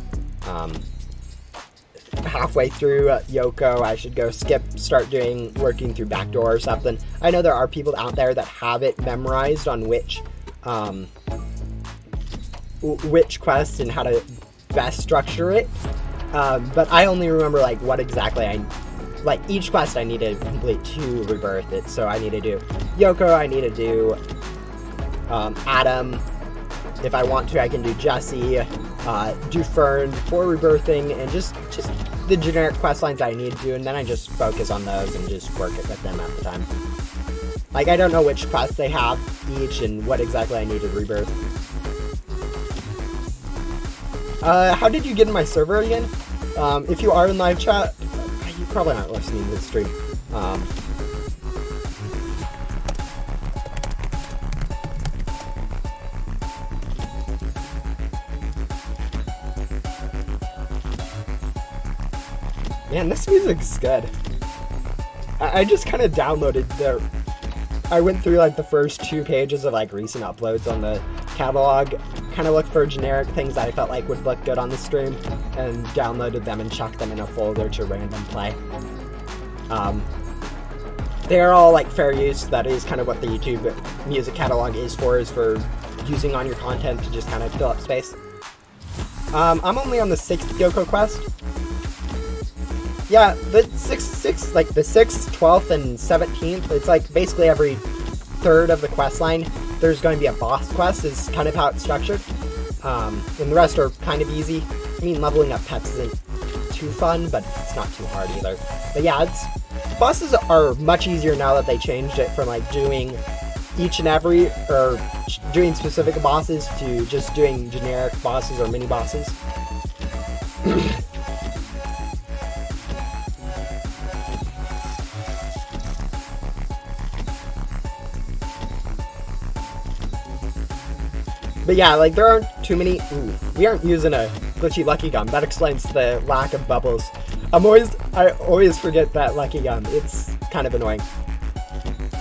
halfway through Yoko I should go start working through backdoor or something. I know there are people out there that have it memorized on which quests and how to best structure it, but I only remember like what exactly like each quest I need to complete to rebirth it. So I need to do Yoko, I need to do Adam. If I want to, I can do Jesse, do Fern for rebirthing, and just the generic quest lines I need to do, and then I just focus on those and just work it with them at the time. Like, I don't know which quests they have each and what exactly I need to rebirth. How did you get in my server again? If you are in live chat, you probably aren't listening to the stream. Man, this music's good. I just kind of downloaded I went through like the first 2 pages of like recent uploads on the catalog, kind of looked for generic things that I felt like would look good on the stream, and downloaded them and chucked them in a folder to random play. They're all like fair use. That is kind of what the YouTube music catalog is for using on your content to just kind of fill up space. I'm only on the 6th Yoko quest. Yeah, the 6th, like the 6th, 12th, and 17th, it's like basically every third of the quest line, there's going to be a boss quest, is kind of how it's structured. And the rest are kind of easy. I mean, leveling up pets isn't too fun, but it's not too hard either. But yeah, bosses are much easier now that they changed it from like doing each and every, or doing specific bosses, to just doing generic bosses or mini bosses. But yeah, like there aren't too many. Ooh, we aren't using a glitchy lucky gum. That explains the lack of bubbles. I always forget that lucky gum. It's kind of annoying.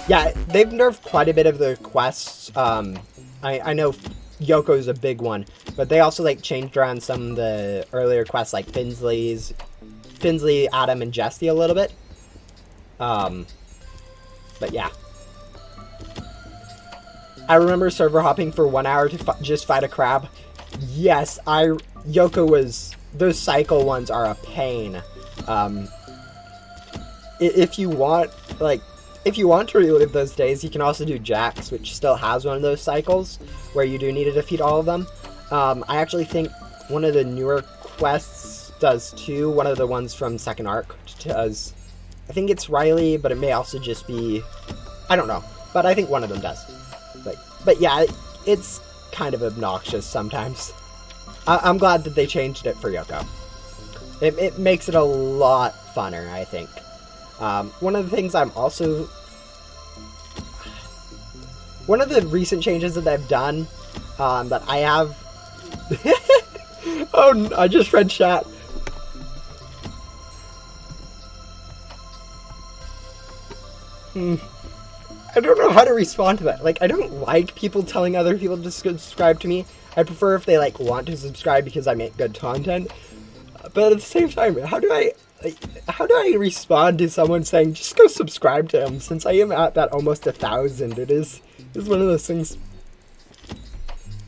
Yeah, they've nerfed quite a bit of the quests. I know Yoko's a big one, but they also like changed around some of the earlier quests, like Finsley, Adam, and Jesse a little bit. But yeah. I remember server hopping for 1 hour to just fight a crab. Yes, those cycle ones are a pain. If you want to relive those days, you can also do Jax, which still has one of those cycles where you do need to defeat all of them. I actually think one of the newer quests does too. One of the ones from second arc does. I think it's Riley, but it may also just be, I don't know, but I think one of them does. But yeah, it's kind of obnoxious sometimes. I'm glad that they changed it for Yoko. It makes it a lot funner, I think. One of the things one of the recent changes that they've done, that I have... Oh, I just read chat. I don't know how to respond to that. Like, I don't like people telling other people to subscribe to me. I prefer if they, like, want to subscribe because I make good content. But at the same time, how do I respond to someone saying, just go subscribe to him, since I am at that almost 1,000. It's one of those things.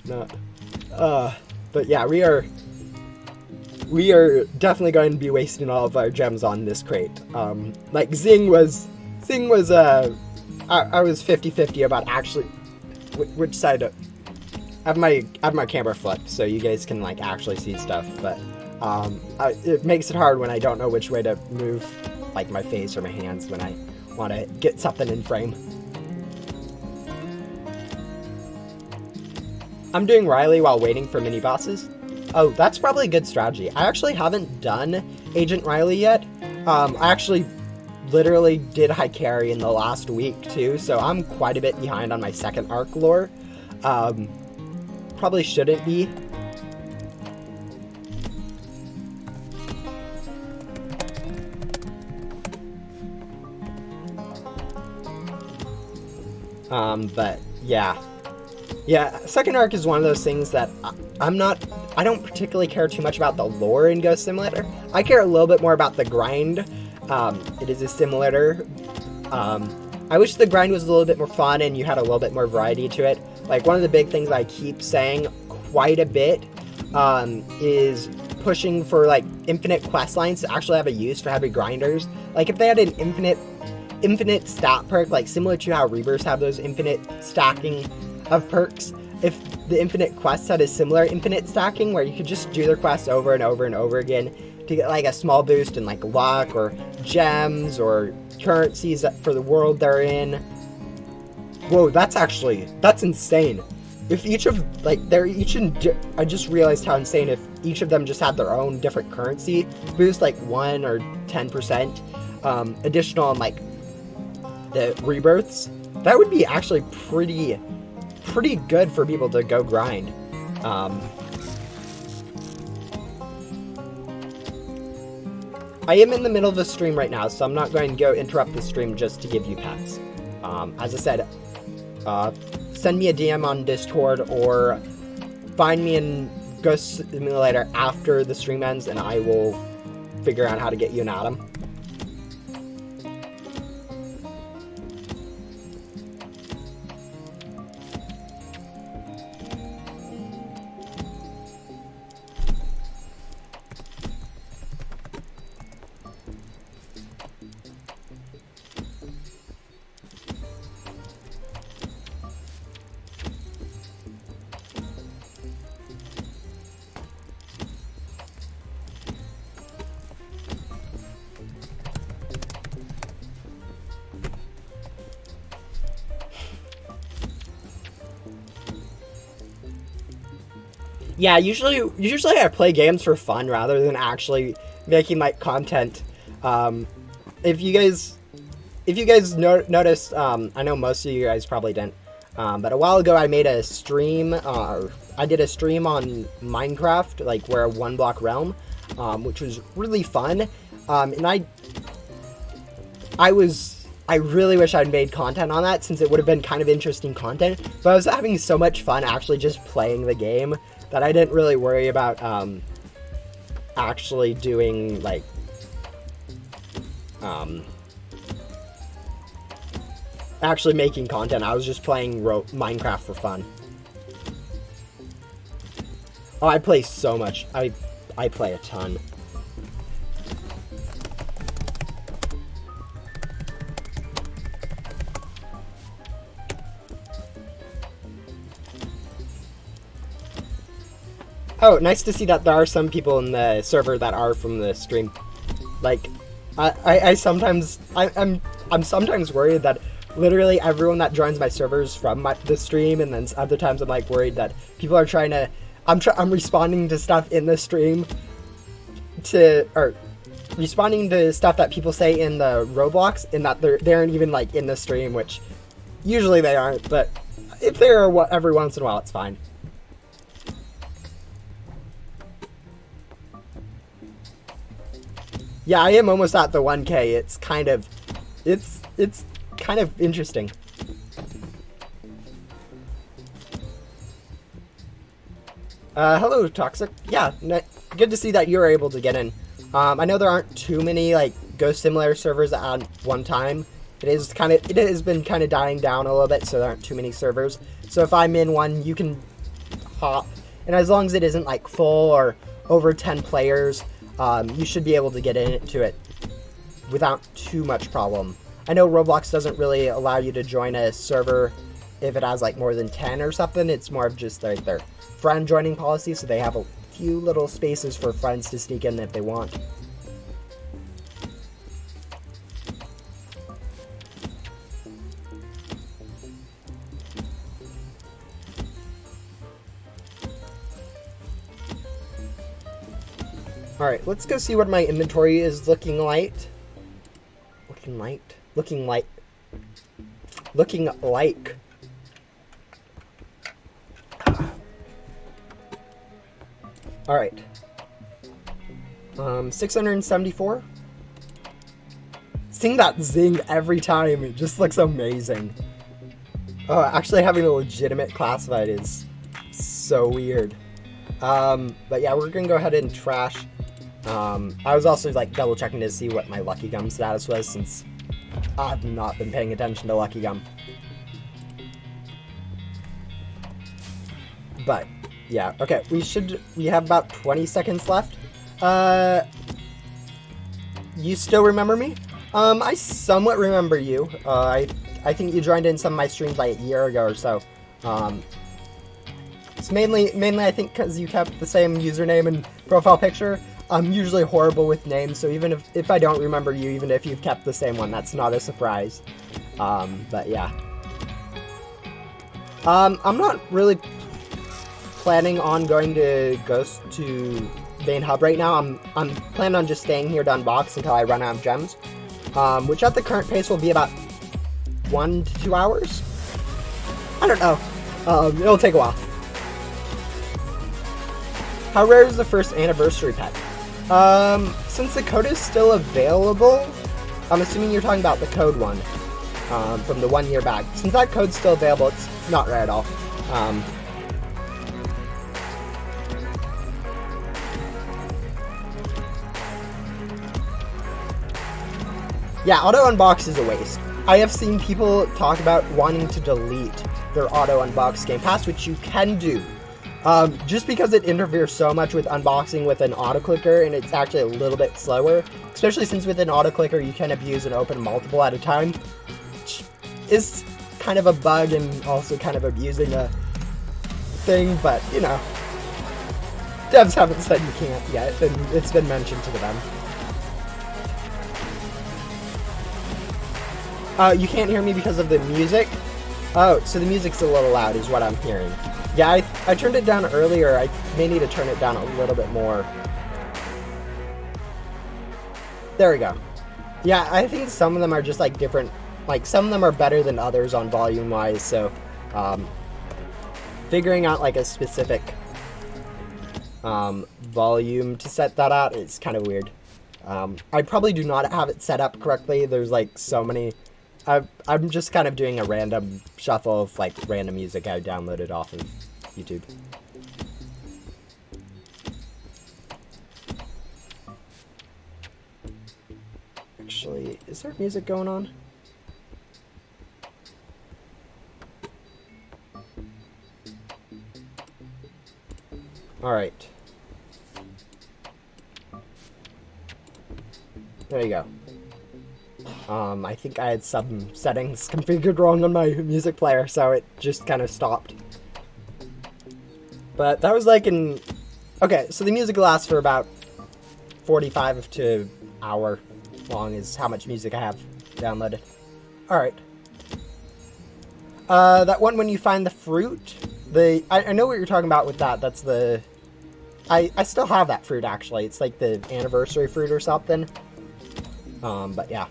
Not. But yeah, we are definitely going to be wasting all of our gems on this crate. Like, Zing was, I was 50-50 about actually which side to... I have my camera flipped so you guys can like actually see stuff, but It makes it hard when I don't know which way to move, like my face or my hands when I want to get something in frame. I'm doing Riley while waiting for mini bosses. Oh, that's probably a good strategy. I actually haven't done Agent Riley yet. I actually literally did high carry in the last week too, so I'm quite a bit behind on my second arc lore. Probably shouldn't be. But yeah. Yeah, second arc is one of those things that I don't particularly care too much about the lore in Ghost Simulator. I care a little bit more about the grind. It is a simulator. I wish the grind was a little bit more fun and you had a little bit more variety to it. Like, one of the big things I keep saying quite a bit is pushing for, like, infinite quest lines to actually have a use for heavy grinders. Like, if they had an infinite stat perk, like similar to how Reavers have those infinite stacking of perks, if the infinite quests had a similar infinite stacking where you could just do their quests over and over and over again to get like a small boost in like luck or gems or currencies for the world they're in. Whoa, that's insane. If each of, like, I just realized how insane if each of them just had their own different currency boost, like 1 or 10% additional on like the rebirths. That would be actually pretty good for people to go grind. I am in the middle of a stream right now, so I'm not going to go interrupt the stream just to give you pets. As I said, send me a DM on Discord or find me in Ghost Simulator after the stream ends, and I will figure out how to get you an Atom. Yeah, usually I play games for fun rather than actually making like content. If you guys noticed, I know most of you guys probably didn't, but a while ago I made a stream. I did a stream on Minecraft, like we're a one block realm, which was really fun. And I really wish I'd made content on that, since it would have been kind of interesting content. But I was having so much fun actually just playing the game that I didn't really worry about actually doing, like, actually making content. I was just playing Minecraft for fun. Oh, I play so much. I play a ton. Oh, nice to see that there are some people in the server that are from the stream. Like, I'm sometimes worried that literally everyone that joins my servers from the stream, and then other times I'm like worried that people are trying to, I'm responding to stuff in the stream or responding to stuff that people say in the Roblox, and that they aren't even like in the stream, which usually they aren't, but if they are every once in a while, it's fine. Yeah, I am almost at the 1K. It's kind of interesting. Hello, Toxic. Yeah, good to see that you're able to get in. I know there aren't too many like Ghost Simulator servers at one time. It has been kind of dying down a little bit, so there aren't too many servers. So if I'm in one, you can hop, and as long as it isn't like full or over 10 players. You should be able to get into it without too much problem. I know Roblox doesn't really allow you to join a server if it has like more than 10 or something. It's more of just like their friend joining policy, so they have a few little spaces for friends to sneak in if they want. Alright, let's go see what my inventory is looking like. Looking like. Alright. 674. Seeing that zing every time, it just looks amazing. Oh, actually having a legitimate classified is so weird. But yeah, we're gonna go ahead and trash. I was also like double checking to see what my Lucky Gum status was, since I've not been paying attention to Lucky Gum. But yeah, okay, we have about 20 seconds left. You still remember me? I somewhat remember you. I think you joined in some of my streams like a year ago or so. It's mainly I think because you kept the same username and profile picture. I'm usually horrible with names, so even if I don't remember you, even if you've kept the same one, that's not a surprise. But yeah. I'm not really planning on going to Ghost to main hub right now. I'm planning on just staying here to unbox until I run out of gems, which at the current pace will be about 1 to 2 hours. I don't know. It'll take a while. How rare is the first anniversary pet? Since the code is still available, I'm assuming you're talking about the code one, from the 1 year back. Since that code's still available, it's not rare at all. Yeah, auto unbox is a waste. I have seen people talk about wanting to delete their auto unbox game pass, which you can do. Just because it interferes so much with unboxing with an auto clicker, and it's actually a little bit slower, especially since with an auto clicker you can abuse and open multiple at a time, which is kind of a bug and also kind of abusing a thing, but you know, devs haven't said you can't yet, and it's been mentioned to them. You can't hear me because of the music? Oh, so the music's a little loud is what I'm hearing. Yeah, I turned it down earlier. I may need to turn it down a little bit more. There we go. Yeah, I think some of them are just like different. Like some of them are better than others on volume wise. So figuring out like a specific volume to set that at is kind of weird. I probably do not have it set up correctly. There's like so many. I'm just kind of doing a random shuffle of like random music I downloaded off of YouTube. Actually, is there music going on? Alright. There you go. I think I had some settings configured wrong on my music player, so it just kind of stopped. But that was like in... Okay, so the music lasts for about 45 to hour long is how much music I have downloaded. Alright. That one when you find the fruit, I know what you're talking about with that. That's the... I still have that fruit, actually. It's like the anniversary fruit or something. But yeah.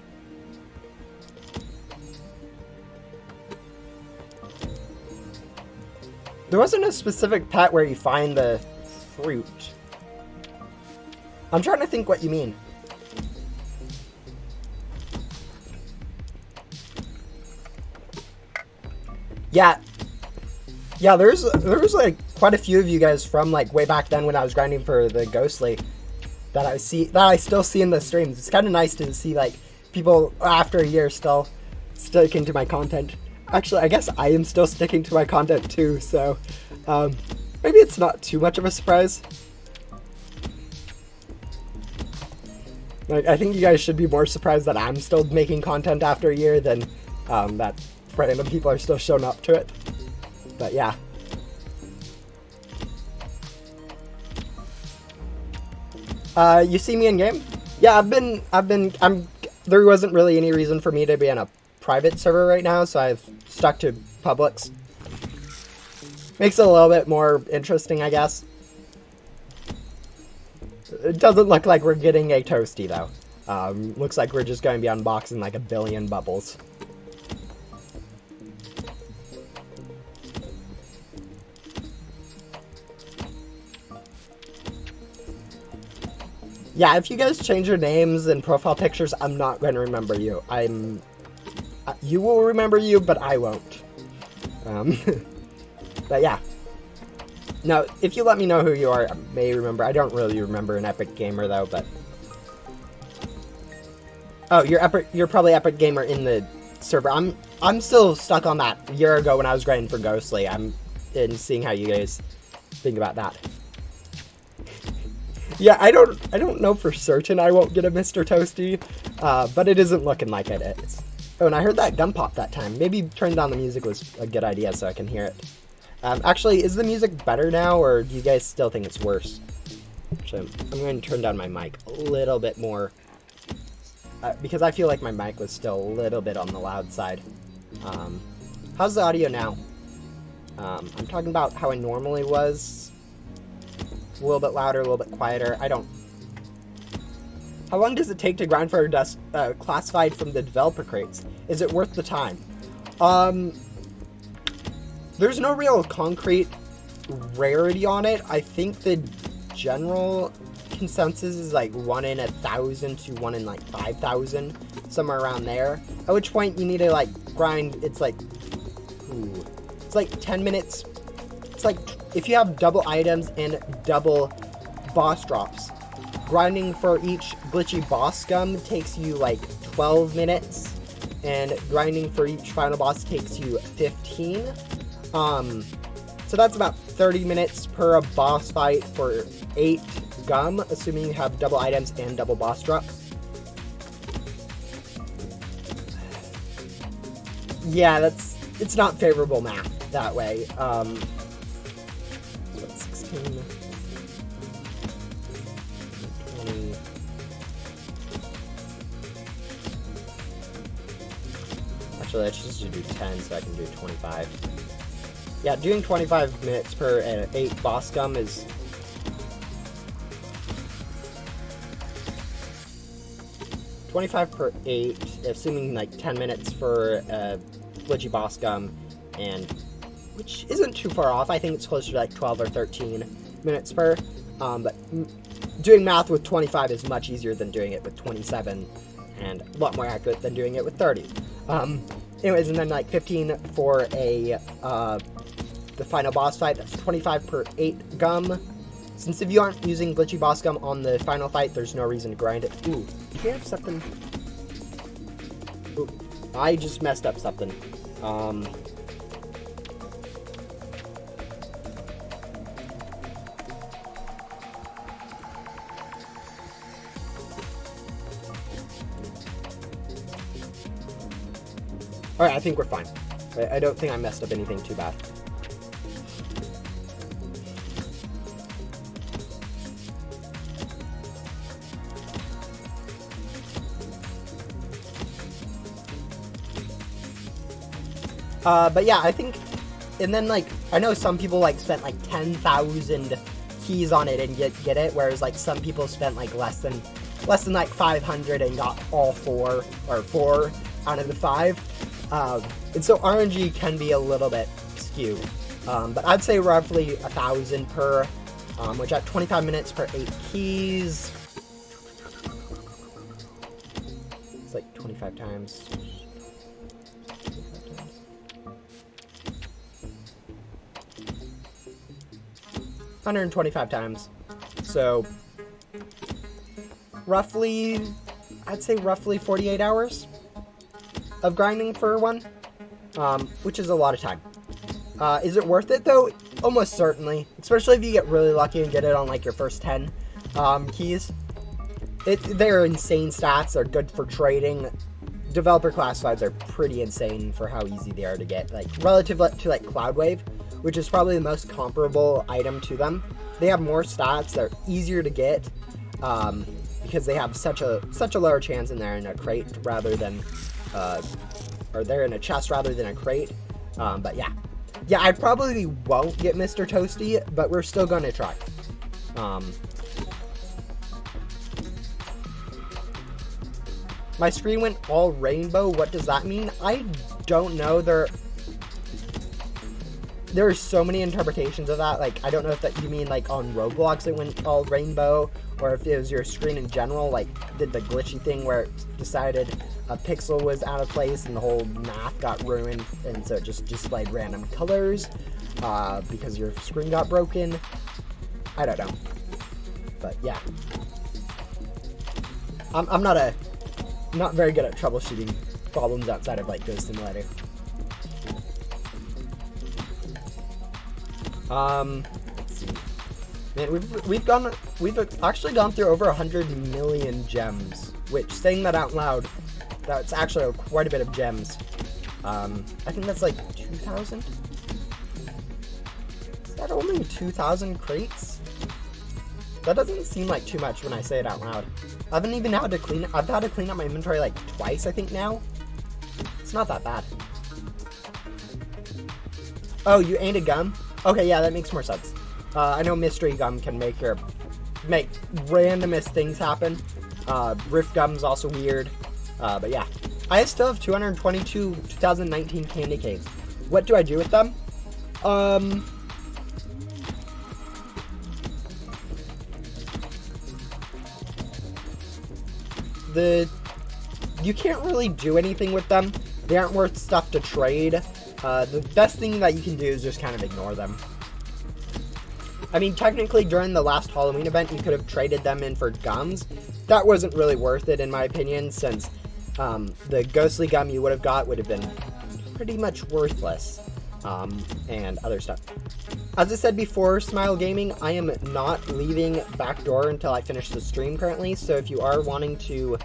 There wasn't a specific pet where you find the fruit. I'm trying to think what you mean. Yeah. Yeah, there was like quite a few of you guys from like way back then when I was grinding for the Ghostly that I still see in the streams. It's kind of nice to see like people after a year still sticking to my content. Actually, I guess I am still sticking to my content too, so maybe it's not too much of a surprise. Like, I think you guys should be more surprised that I'm still making content after a year than that random people are still showing up to it. But yeah. You see me in game? Yeah, there wasn't really any reason for me to be on a private server right now, so I've stuck to publics. Makes it a little bit more interesting, I guess. It doesn't look like we're getting a toasty, though. Looks like we're just going to be unboxing like a billion bubbles. Yeah, if you guys change your names and profile pictures, I'm not going to remember you. You will remember you, but I won't. But yeah. Now, if you let me know who you are, I may remember. I don't really remember an Epic Gamer, though, but... Oh, you're probably Epic Gamer in the server. I'm still stuck on that a year ago when I was grinding for Ghostly. I'm in seeing how you guys think about that. Yeah, I don't know for certain I won't get a Mr. Toasty, but it isn't looking like it is. Oh, and I heard that gun pop that time. Maybe turning down the music was a good idea so I can hear it. Actually, is the music better now, or do you guys still think it's worse? Actually, I'm going to turn down my mic a little bit more, because I feel like my mic was still a little bit on the loud side. How's the audio now? I'm talking about how it normally was. A little bit louder, a little bit quieter. How long does it take to grind for a dust classified from the developer crates? Is it worth the time? There's no real concrete rarity on it. I think the general consensus is like 1 in 1,000 to 1 in like 5,000, somewhere around there. At which point you need to like grind. It's like 10 minutes. It's like if you have double items and double boss drops, grinding for each glitchy boss gum takes you like 12 minutes, and grinding for each final boss takes you 15. So that's about 30 minutes per boss fight for 8 gum, assuming you have double items and double boss drops. Yeah, it's not favorable math that way. So that's 16, 20. Actually, let's just do 10 so I can do 25. Yeah, doing 25 minutes per 8 boss gum is... $25 per 8, assuming like 10 minutes for glitchy boss gum, and which isn't too far off. I think it's closer to like 12 or 13 minutes per. But doing math with 25 is much easier than doing it with 27, and a lot more accurate than doing it with 30. Anyways, and then like 15 for the final boss fight. That's 25 per 8 gum. Since if you aren't using glitchy boss gum on the final fight, there's no reason to grind it. Ooh, do we have something? Ooh, I just messed up something. Alright, I think we're fine. I don't think I messed up anything too bad. But yeah, I think, and then like, I know some people like spent like 10,000 keys on it and get it, whereas like some people spent like less than like 500 and got all 4 out of the 5. And so RNG can be a little bit skewed, but I'd say roughly 1,000 per, which at 25 minutes per 8 keys, it's like 25 times. 125 times. So roughly, I'd say roughly 48 hours of grinding for one, which is a lot of time. Is it worth it though? Almost certainly, especially if you get really lucky and get it on like your first 10 keys. They're insane stats. They're good for trading. Developer classifieds are pretty insane for how easy they are to get, like relative to like Cloudwave, which is probably the most comparable item to them. They have more stats, they're easier to get, because they have such a lower chance in there in a crate rather than, or they're in a chest rather than a crate. But yeah, I probably won't get Mr. Toasty, but we're still gonna try. My screen went all rainbow. What does that mean? I don't know. There are so many interpretations of that. Like, I don't know if that you mean like on Roblox it went all rainbow, or if it was your screen in general, like did the glitchy thing where it decided a pixel was out of place and the whole math got ruined, and so it just displayed random colors because your screen got broken. I don't know, but yeah, I'm not very good at troubleshooting problems outside of like Ghost Simulator. Let's see. Man, we've actually gone through over 100 million gems, which, saying that out loud, that's actually quite a bit of gems. I think that's like 2,000? Is that only 2,000 crates? That doesn't seem like too much when I say it out loud. I've had to clean up my inventory like twice, I think, now. It's not that bad. Oh, you ain't a gum? Okay, yeah, that makes more sense. I know mystery gum can make randomest things happen. Rift gum's also weird. But yeah. I still have 222 2019 candy canes. What do I do with them? You can't really do anything with them. They aren't worth stuff to trade. The best thing that you can do is just kind of ignore them. I mean, technically, during the last Halloween event, you could have traded them in for gums. That wasn't really worth it, in my opinion, since the ghostly gum you would have got would have been pretty much worthless, and other stuff. As I said before, Smile Gaming, I am not leaving Backdoor until I finish the stream currently, so if you are wanting to,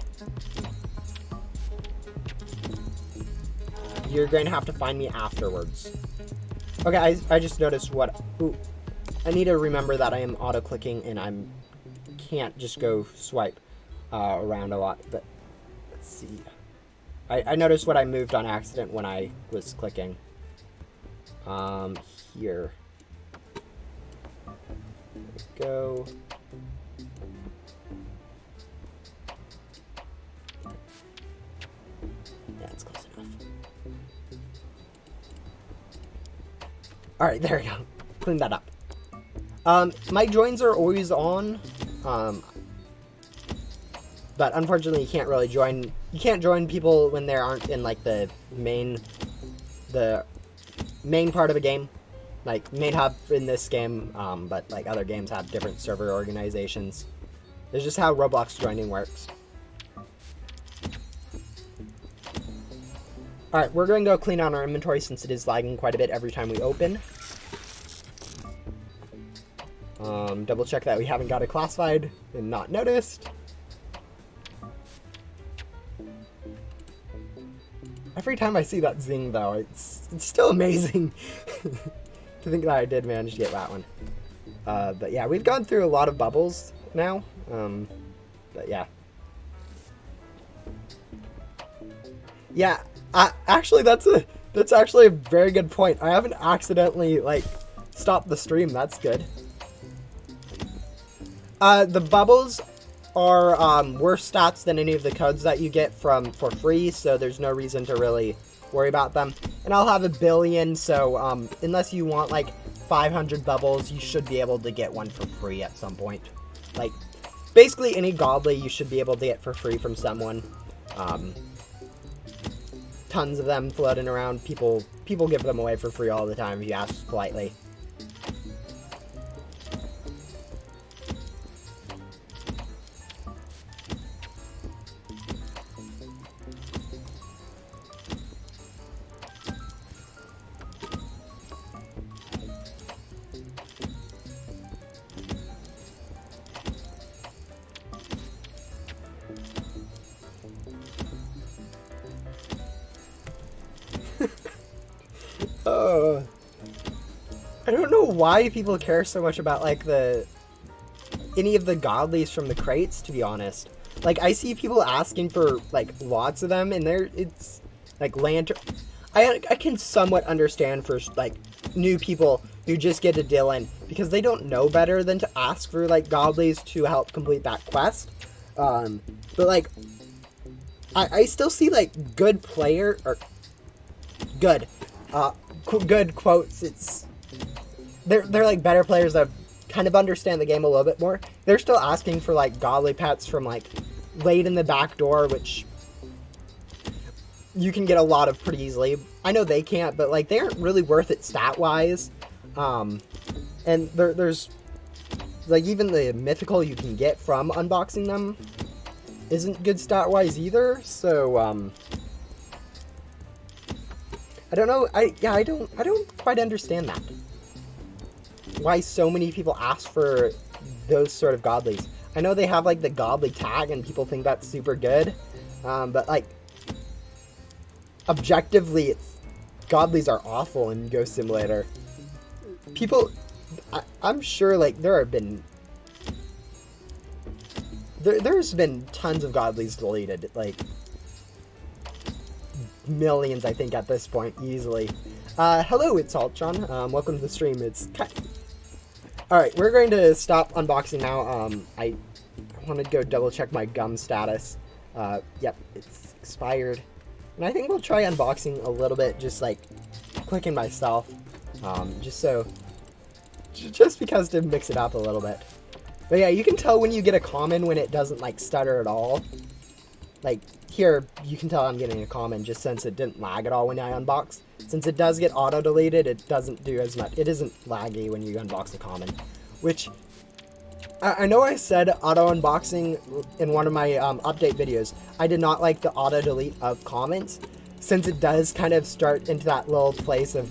you're going to have to find me afterwards. Okay, I just noticed ooh, I need to remember that I am auto-clicking and I can't just go swipe around a lot, but let's see. I noticed what I moved on accident when I was clicking. Here. There we go. Yeah, it's close enough. Alright, there we go. Clean that up. My joins are always on, but unfortunately you can't really join, people when they aren't in like the main part of a game, like main hub in this game, but like other games have different server organizations. It's just how Roblox joining works. Alright, we're going to go clean out our inventory since it is lagging quite a bit every time we open. Double check that we haven't got it classified and not noticed. Every time I see that Zing, though, it's still amazing to think that I did manage to get that one. But yeah, we've gone through a lot of bubbles now. But yeah. Yeah, actually, that's actually a very good point. I haven't accidentally, like, stopped the stream. That's good. The bubbles are worse stats than any of the codes that you get for free, so there's no reason to really worry about them. And I'll have 1 billion, so unless you want like 500 bubbles, you should be able to get one for free at some point. Like, basically any godly you should be able to get for free from someone. Tons of them floating around. People give them away for free all the time if you ask politely. I don't know why people care so much about like the any of the godlies from the crates, to be honest. Like, I see people asking for, like, lots of them, and it's, like, lantern... I can somewhat understand for, like, new people who just get a Dylan, because they don't know better than to ask for, like, godlies to help complete that quest. But, like, I still see, like, good player, or good, good quotes. They're like, better players that kind of understand the game a little bit more. They're still asking for, like, godly pets from, like, late in the back door, which you can get a lot of pretty easily. I know they can't, but, like, they aren't really worth it stat-wise. And there's, like, even the mythical you can get from unboxing them isn't good stat-wise either, so, I don't know, I don't quite understand that. Why so many people ask for those sort of godlies. I know they have, like, the godly tag, and people think that's super good, but, like, objectively, godlies are awful in Ghost Simulator. People, I'm sure, like, there's been tons of godlies deleted, like, millions, I think, at this point, easily. Hello, it's Altron. Welcome to the stream. Alright, we're going to stop unboxing now. I want to go double check my gum status. Yep, it's expired. And I think we'll try unboxing a little bit, just, like, clicking myself. Just because to mix it up a little bit. But yeah, you can tell when you get a common when it doesn't, like, stutter at all. Like, here, you can tell I'm getting a common just since it didn't lag at all when I unbox. Since it does get auto-deleted, it doesn't do as much. It isn't laggy when you unbox a common. Which, I know I said auto-unboxing in one of my update videos. I did not like the auto-delete of comments, since it does kind of start into that little place of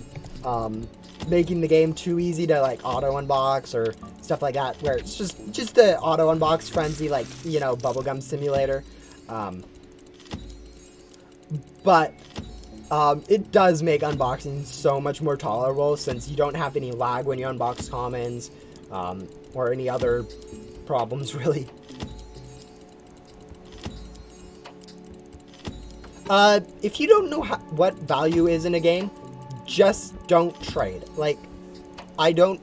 making the game too easy to, like, auto-unbox or stuff like that, where it's just the auto-unbox frenzy, like, you know, bubblegum simulator. But it does make unboxing so much more tolerable, since you don't have any lag when you unbox commons, or any other problems, really. If you don't know what value is in a game, just don't trade. Like, I know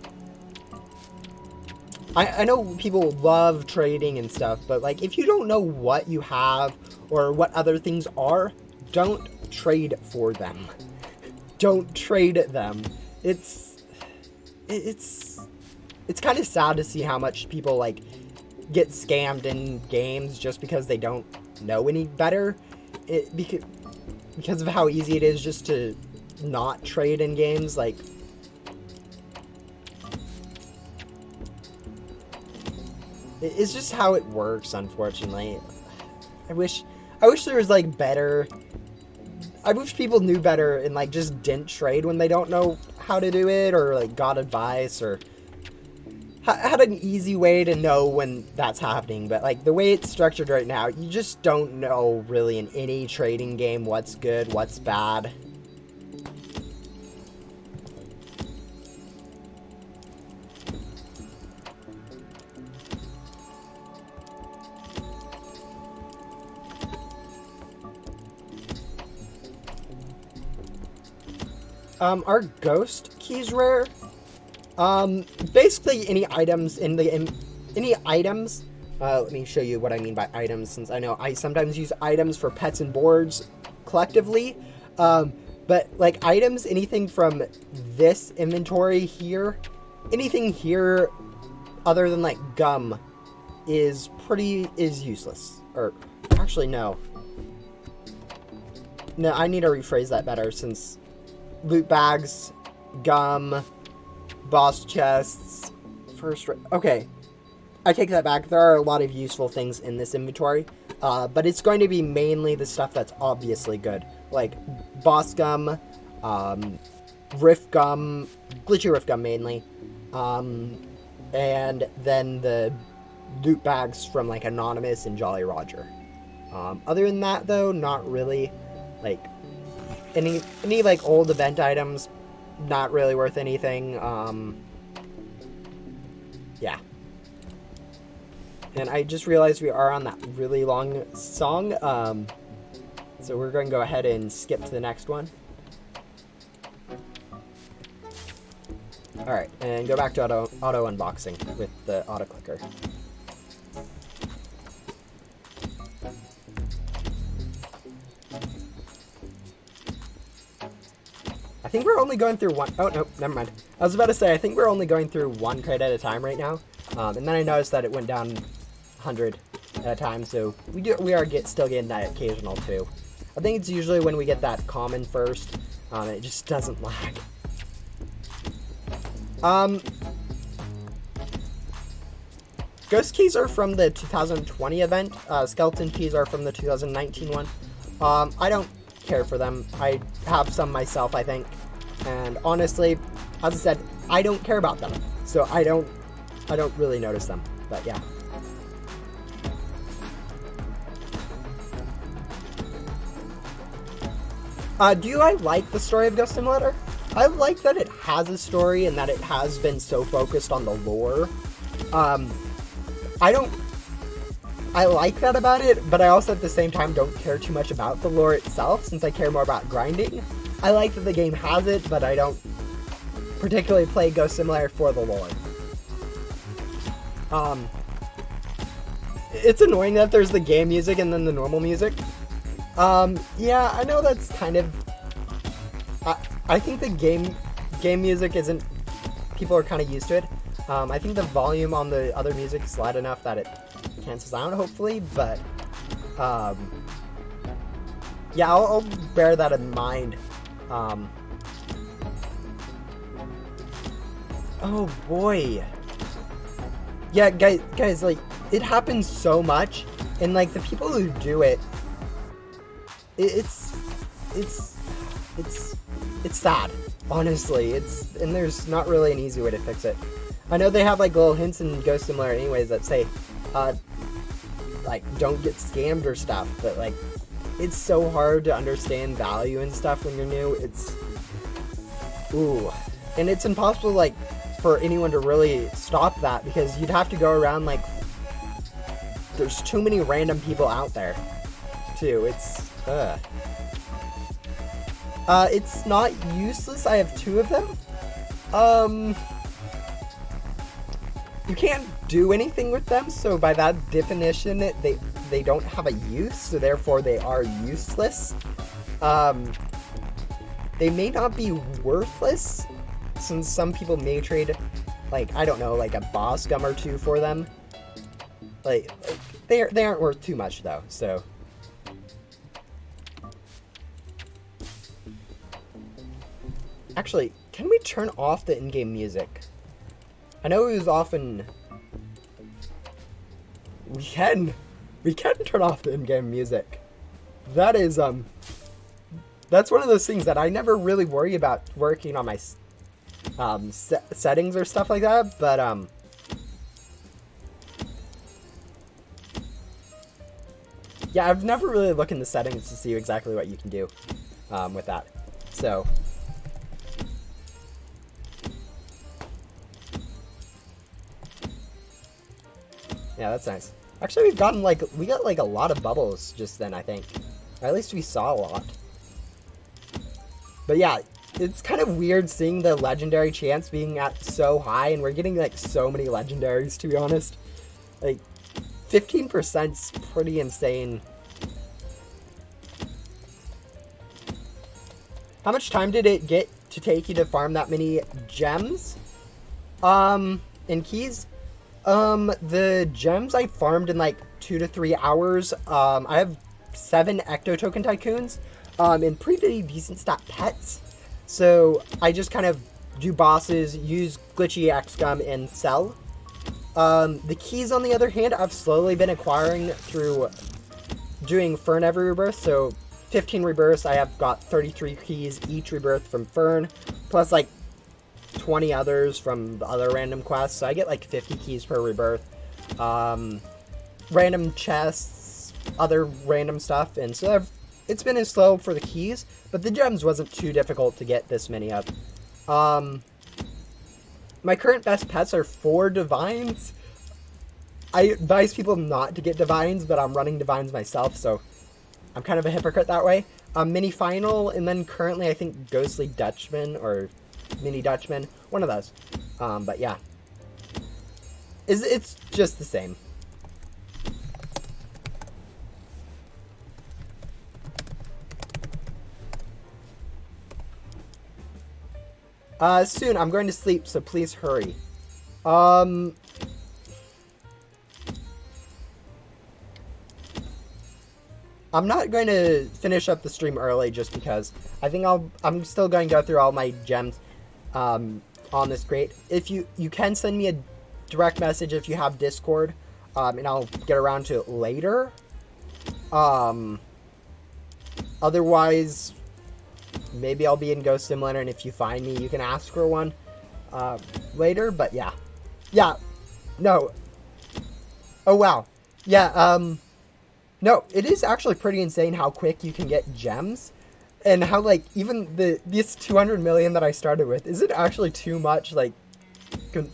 people love trading and stuff, but, like, if you don't know what you have or what other things are, don't trade for them. Don't trade them. It's kind of sad to see how much people, like, get scammed in games just because they don't know any better. Because of how easy it is just to not trade in games, like, it's just how it works, unfortunately. I wish there was, like, better. I wish people knew better and, like, just didn't trade when they don't know how to do it, or, like, got advice, or had an easy way to know when that's happening. But, like, the way it's structured right now, you just don't know really in any trading game what's good, what's bad. Are ghost keys rare? Basically any items in the any items. Let me show you what I mean by items, since I know I sometimes use items for pets and boards collectively. But, like, items, anything from this inventory here, anything here other than, like, gum is useless. Or actually, no, I need to rephrase that better, since loot bags, gum, boss chests, okay, I take that back. There are a lot of useful things in this inventory, but it's going to be mainly the stuff that's obviously good, like boss gum, rift gum, glitchy rift gum mainly, and then the loot bags from, like, Anonymous and Jolly Roger. Other than that, though, not really. Like, any like old event items, not really worth anything. Yeah. And I just realized we are on that really long song, so we're going to go ahead and skip to the next one. Alright, and go back to auto unboxing with the auto clicker. I think we're only going through one. Oh, no, never mind. I was about to say, I think we're only going through one crate at a time right now. And then I noticed that it went down 100 at a time, so we are still getting that occasional too. I think it's usually when we get that common first, it just doesn't lag. Ghost keys are from the 2020 event. Skeleton keys are from the 2019 one. I don't care for them. I have some myself, I think. And honestly, as I said, I don't care about them. So I don't really notice them. But yeah. Do I like the story of Ghost Simulator? I like that it has a story and that it has been so focused on the lore. I like that about it, but I also at the same time don't care too much about the lore itself, since I care more about grinding. I like that the game has it, but I don't particularly play Ghost Simulator for the lore. It's annoying that there's the game music and then the normal music. Yeah, I know that's kind of... I think the game music isn't... People are kind of used to it. I think the volume on the other music is loud enough that it cancels out, hopefully, but... yeah, I'll bear that in mind. Oh, boy. Yeah, guys, like, it happens so much, and, like, the people who do it... It's sad, honestly. And there's not really an easy way to fix it. I know they have like little hints in Ghost Simulator anyways that say, like, don't get scammed or stuff, but like, it's so hard to understand value and stuff when you're new. Ooh. And it's impossible, like, for anyone to really stop that, because you'd have to go around, like, there's too many random people out there, too. It's not useless. I have 2 of them. You can't do anything with them, so by that definition, they don't have a use, so therefore they are useless. They may not be worthless, since some people may trade, like, I don't know, like a boss gum or 2 for them. Like they aren't worth too much though, so. Actually, can we turn off the in-game music? I know it was often... We can turn off the in-game music. That is, that's one of those things that I never really worry about working on my, settings or stuff like that, but, yeah, I've never really looked in the settings to see exactly what you can do, with that, so... Yeah, that's nice. Actually, we got like a lot of bubbles just then, I think. Or at least we saw a lot. But yeah, it's kind of weird seeing the legendary chance being at so high, and we're getting like so many legendaries, to be honest. Like, 15%'s pretty insane. How much time did it get to take you to farm that many gems? In keys? The gems I farmed in like 2 to 3 hours. I have 7 Ecto Token Tycoons, and pretty decent stat pets. So I just kind of do bosses, use glitchy X-Gum, and sell. The keys, on the other hand, I've slowly been acquiring through doing Fern every rebirth. So 15 rebirths, I have got 33 keys each rebirth from Fern, plus like 20 others from the other random quests, so I get like 50 keys per rebirth. Random chests, other random stuff, and so it's been as slow for the keys, but the gems wasn't too difficult to get this many of. My current best pets are 4 divines. I advise people not to get divines, but I'm running divines myself, so I'm kind of a hypocrite that way. Mini final, and then currently I think Ghostly Dutchman or Mini Dutchman, one of those. But yeah, it's just the same. Soon I'm going to sleep, so please hurry. I'm not going to finish up the stream early just because I think I'm still going to go through all my gems on this crate. If you can send me a direct message if you have Discord, and I'll get around to it later. Otherwise, maybe I'll be in Ghost Simulator, and if you find me, you can ask for one later. But yeah, no. Oh wow, yeah. No, it is actually pretty insane how quick you can get gems, and how like even this 200 million that I started with isn't actually too much like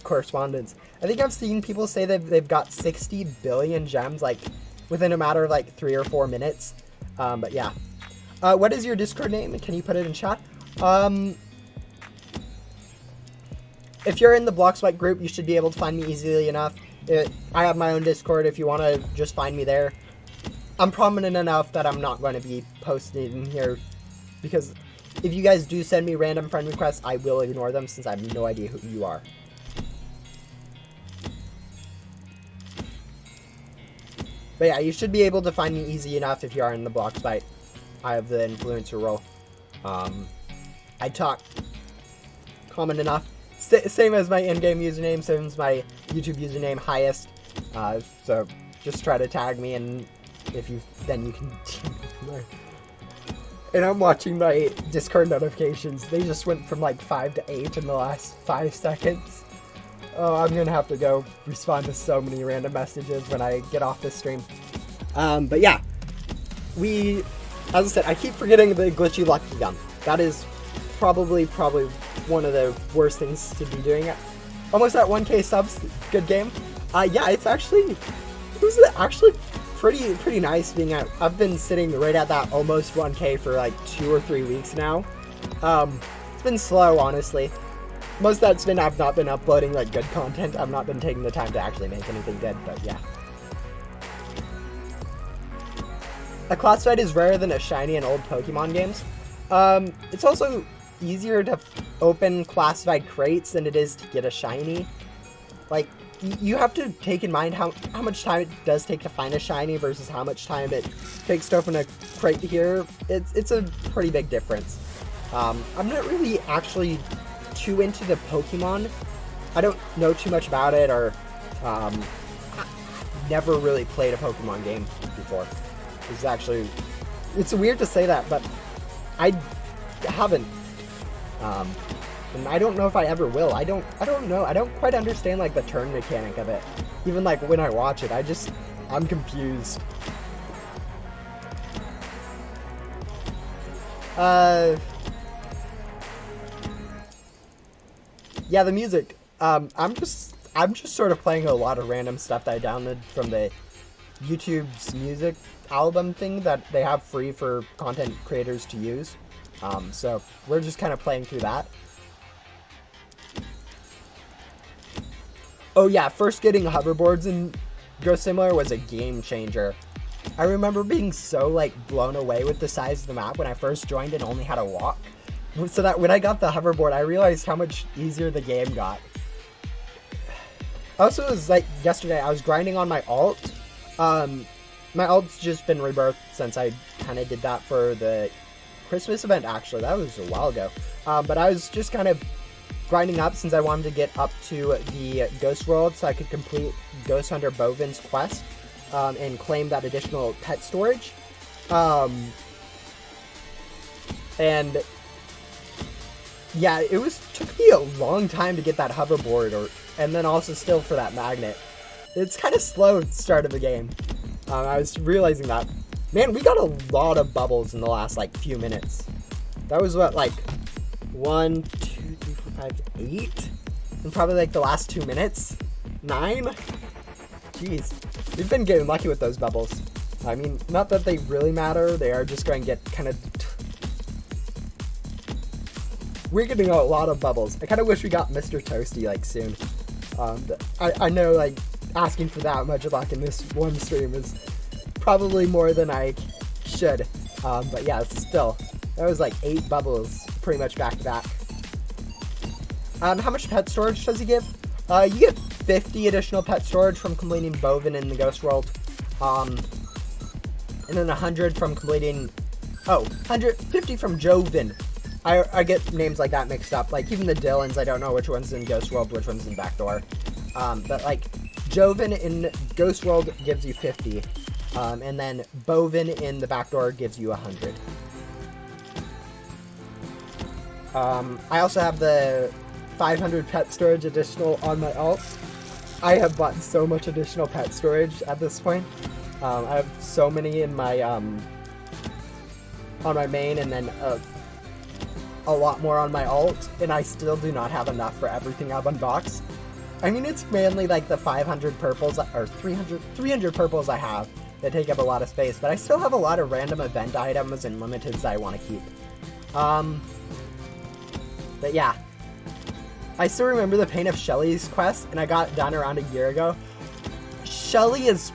correspondence. I think I've seen people say that they've got 60 billion gems like within a matter of like 3 or 4 minutes. But yeah, what is your Discord name? Can you put it in chat? If you're in the Blockspike group, you should be able to find me easily enough. I have my own Discord if you want to just find me there. I'm prominent enough that I'm not going to be posting in here, because if you guys do send me random friend requests, I will ignore them since I have no idea who you are. But yeah, you should be able to find me easy enough if you are in the Blockspike. I have the influencer role. I talk common enough. Same as my in-game username, same as my YouTube username, highest. So just try to tag me, and if you, then you can. And I'm watching my Discord notifications. They just went from like 5 to 8 in the last 5 seconds. Oh, I'm gonna have to go respond to so many random messages when I get off this stream. But yeah, as I said, I keep forgetting the glitchy lucky gun. That is probably one of the worst things to be doing. Almost at 1K subs, good game. Yeah, it was actually pretty nice being at. I've been sitting right at that almost 1K for like 2 or 3 weeks now. It's been slow, honestly. Most of that's been I've not been uploading like good content. I've not been taking the time to actually make anything good, but yeah. A classified is rarer than a shiny in old Pokemon games. It's also easier to open classified crates than it is to get a shiny. Like, you have to take in mind how much time it does take to find a shiny versus how much time it takes to open a crate here. It's a pretty big difference. I'm not really actually too into the Pokemon. I don't know too much about it, or never really played a Pokemon game before. It's weird to say that, but I haven't. And I don't know if I ever will. I don't know. I don't quite understand like the turn mechanic of it. Even like when I watch it, I'm confused. Yeah, the music. I'm just sort of playing a lot of random stuff that I downloaded from the YouTube's music album thing that they have free for content creators to use. So we're just kind of playing through that. Oh yeah, first getting hoverboards in Ghost Simulator was a game changer. I remember being so like blown away with the size of the map when I first joined and only had to walk. So that when I got the hoverboard, I realized how much easier the game got. Also, it was like yesterday, I was grinding on my alt. My alt's just been rebirthed since I kind of did that for the Christmas event, actually. That was a while ago. But I was just kind of grinding up since I wanted to get up to the Ghost World so I could complete Ghost Hunter Bovin's quest and claim that additional pet storage. And yeah, took me a long time to get that hoverboard, and then also still for that magnet. It's kind of slow at the start of the game. I was realizing that. Man, we got a lot of bubbles in the last like few minutes. That was what, like 1, 2, 3, 4, 5, 8? And probably like the last 2 minutes? 9? Jeez. We've been getting lucky with those bubbles. I mean, not that they really matter. They are just going to get kind of... We're getting a lot of bubbles. I kind of wish we got Mr. Toasty, like, soon. I know, like, asking for that much luck in this one stream is probably more than I should. But yeah, still. That was like 8 bubbles pretty much back to back. How much pet storage does he give? You get 50 additional pet storage from completing Bovin in the Ghost World. And then 100 from completing... Oh, 150 from Jovin. I get names like that mixed up. Like, even the Dylans, I don't know which one's in Ghost World, which one's in Backdoor. But, like, Jovin in Ghost World gives you 50. And then Bovin in the Backdoor gives you 100. I also have the 500 pet storage additional on my alt. I have bought so much additional pet storage at this point. I have so many in my, on my main, and then, a lot more on my alt, and I still do not have enough for everything I've unboxed. I mean, it's mainly like the 500 purples, or 300 purples I have that take up a lot of space, but I still have a lot of random event items and limiteds that I want to keep. But yeah. I still remember the pain of Shelly's quest, and I got it done around a year ago. Shelly is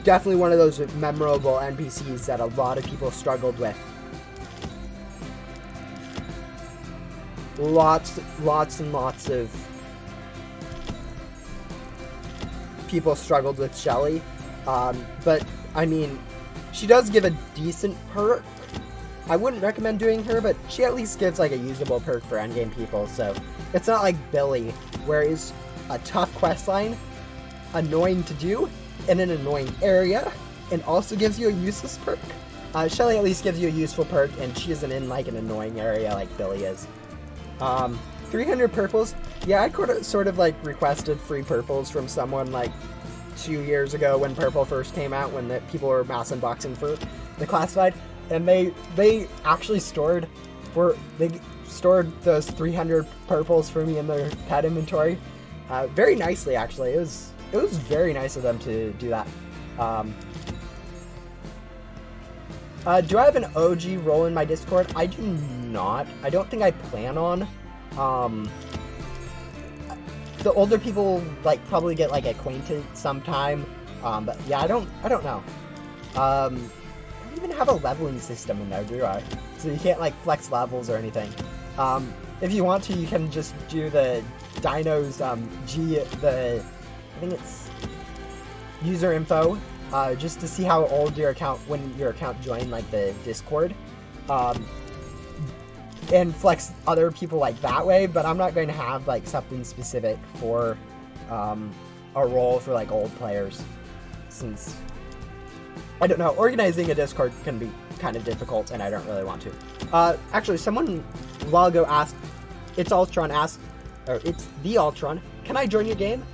definitely one of those memorable NPCs that a lot of people struggled with. Lots and lots of people struggled with Shelly. But, I mean, she does give a decent perk. I wouldn't recommend doing her, but she at least gives, like, a usable perk for endgame people, so it's not like Billy, where it's a tough questline, annoying to do, in an annoying area, and also gives you a useless perk. Shelly at least gives you a useful perk, and she isn't in, like, an annoying area like Billy is. 300 purples. Yeah, I sort of like requested free purples from someone like 2 years ago when purple first came out, when people were mass unboxing for the classified, and they actually stored those 300 purples for me in their pet inventory, very nicely actually. It was very nice of them to do that. Do I have an OG role in my Discord? I do not. I don't think I plan on. The older people like probably get like acquainted sometime. But yeah, I don't know. I don't even have a leveling system in there, do I? So you can't like flex levels or anything. If you want to, you can just do the Dino's I think it's user info. Just to see how old your account, when your account joined like the Discord, and flex other people like that way, but I'm not going to have like something specific for a role for like old players, since I don't know, organizing a Discord can be kind of difficult and I don't really want to. Actually, someone a while ago asked, it's the Ultron, can I join your game?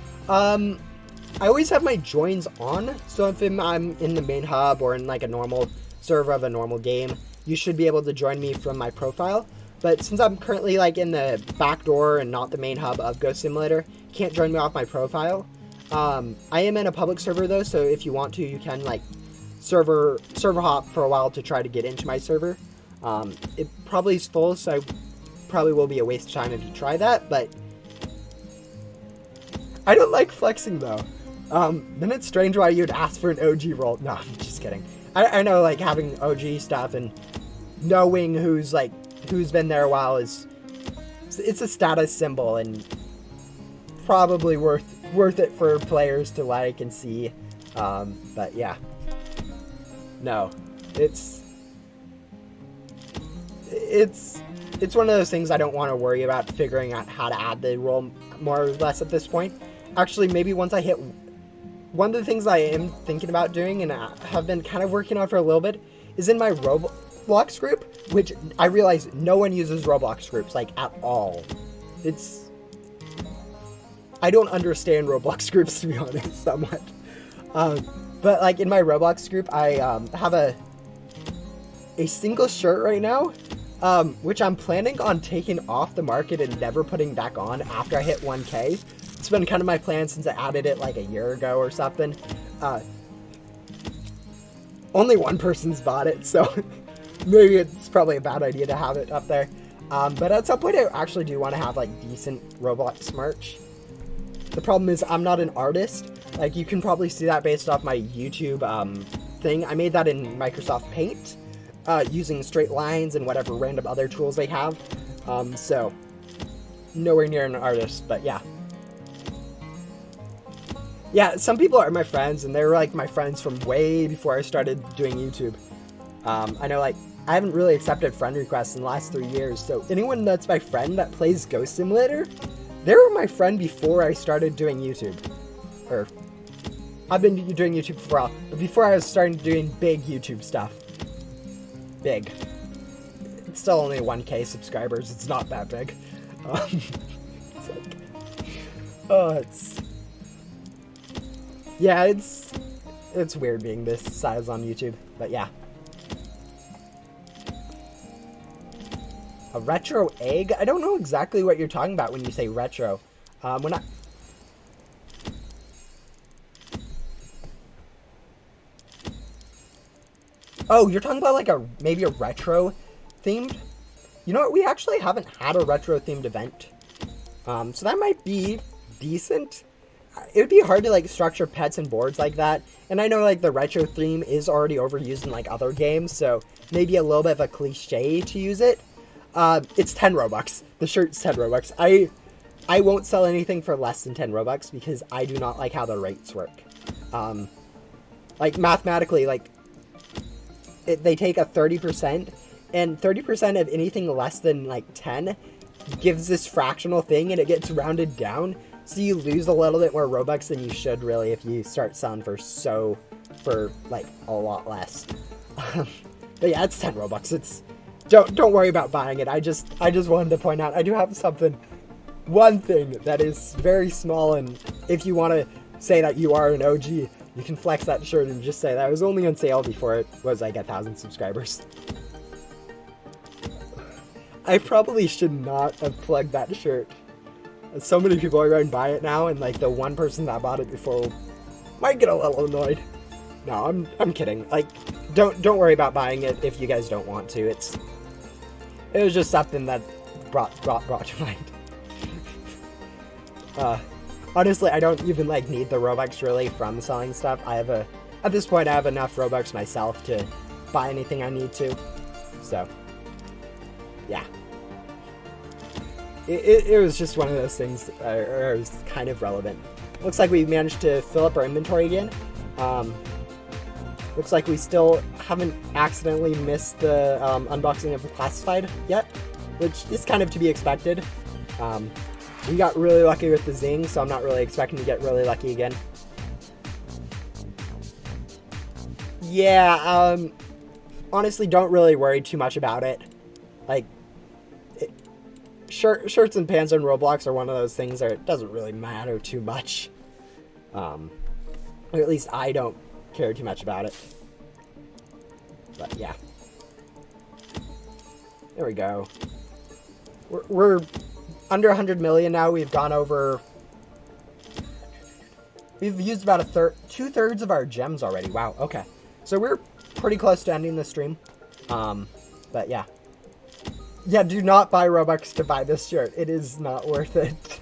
I always have my joins on, so if I'm in the main hub or in like a normal server of a normal game, you should be able to join me from my profile. But since I'm currently like in the back door and not the main hub of Ghost Simulator, you can't join me off my profile. I am in a public server though, so if you want to, you can like server hop for a while to try to get into my server. It probably is full, so I probably will be a waste of time if you try that, but I don't like flexing though. Then it's strange why you'd ask for an OG role. No, I'm just kidding. I know like having OG stuff and knowing who's been there a while it's a status symbol and probably worth it for players to like and see. But yeah. No. It's one of those things I don't want to worry about figuring out how to add the role more or less at this point. Actually, maybe once I hit... One of the things I am thinking about doing and I have been kind of working on for a little bit is in my Roblox group, which I realize no one uses Roblox groups, like, at all. I don't understand Roblox groups, to be honest, that much. But, like, in my Roblox group, I have a single shirt right now, which I'm planning on taking off the market and never putting back on after I hit 1K. It's been kind of my plan since I added it like a year ago or something. Only one person's bought it, so maybe it's probably a bad idea to have it up there. But at some point I actually do want to have like decent Roblox merch. The problem is I'm not an artist. Like, you can probably see that based off my YouTube thing. I made that in Microsoft Paint using straight lines and whatever random other tools they have. So nowhere near an artist, but yeah. Yeah, some people are my friends, and they're like my friends from way before I started doing YouTube. I know, like, I haven't really accepted friend requests in the last 3 years, so anyone that's my friend that plays Ghost Simulator, they were my friend before I started doing YouTube. Or, I've been doing YouTube for a while, but before I was starting doing big YouTube stuff. Big. It's still only 1K subscribers, it's not that big. It's like, oh, yeah, it's weird being this size on YouTube, but yeah. A retro egg? I don't know exactly what you're talking about when you say retro. When I... Oh, you're talking about like maybe a retro themed? You know what? We actually haven't had a retro themed event. So that might be decent. It would be hard to like structure pets and boards like that. And I know like the retro theme is already overused in like other games, so maybe a little bit of a cliche to use it. It's 10 Robux. The shirt's 10 Robux. I won't sell anything for less than 10 Robux because I do not like how the rates work. Like mathematically, like they take a 30%, and 30% of anything less than like 10 gives this fractional thing, and it gets rounded down. So you lose a little bit more Robux than you should really if you start selling for like a lot less. But yeah, it's 10 Robux. It's don't worry about buying it. I just wanted to point out I do have one thing that is very small, and if you want to say that you are an OG, you can flex that shirt and just say that it was only on sale before it was like 1,000 subscribers. I probably should not have plugged that shirt. So many people are going to buy it now, and like the one person that bought it before might get a little annoyed. No, I'm kidding. Like, don't worry about buying it if you guys don't want to. It was just something that brought to mind. Honestly, I don't even like need the Robux really from selling stuff. At this point I have enough Robux myself to buy anything I need to. So, yeah. It was just one of those things that was kind of relevant. Looks like we managed to fill up our inventory again. Looks like we still haven't accidentally missed the unboxing of the Classified yet, which is kind of to be expected. We got really lucky with the Zing, so I'm not really expecting to get really lucky again. Yeah, honestly, don't really worry too much about it. Like, shirts and pants on Roblox are one of those things where it doesn't really matter too much. Or at least I don't care too much about it. But yeah. There we go. We're under 100 million now. We've gone over... We've used about 2/3 of our gems already. Wow, okay. So we're pretty close to ending the stream. But yeah. Yeah, do not buy Robux to buy this shirt. It is not worth it.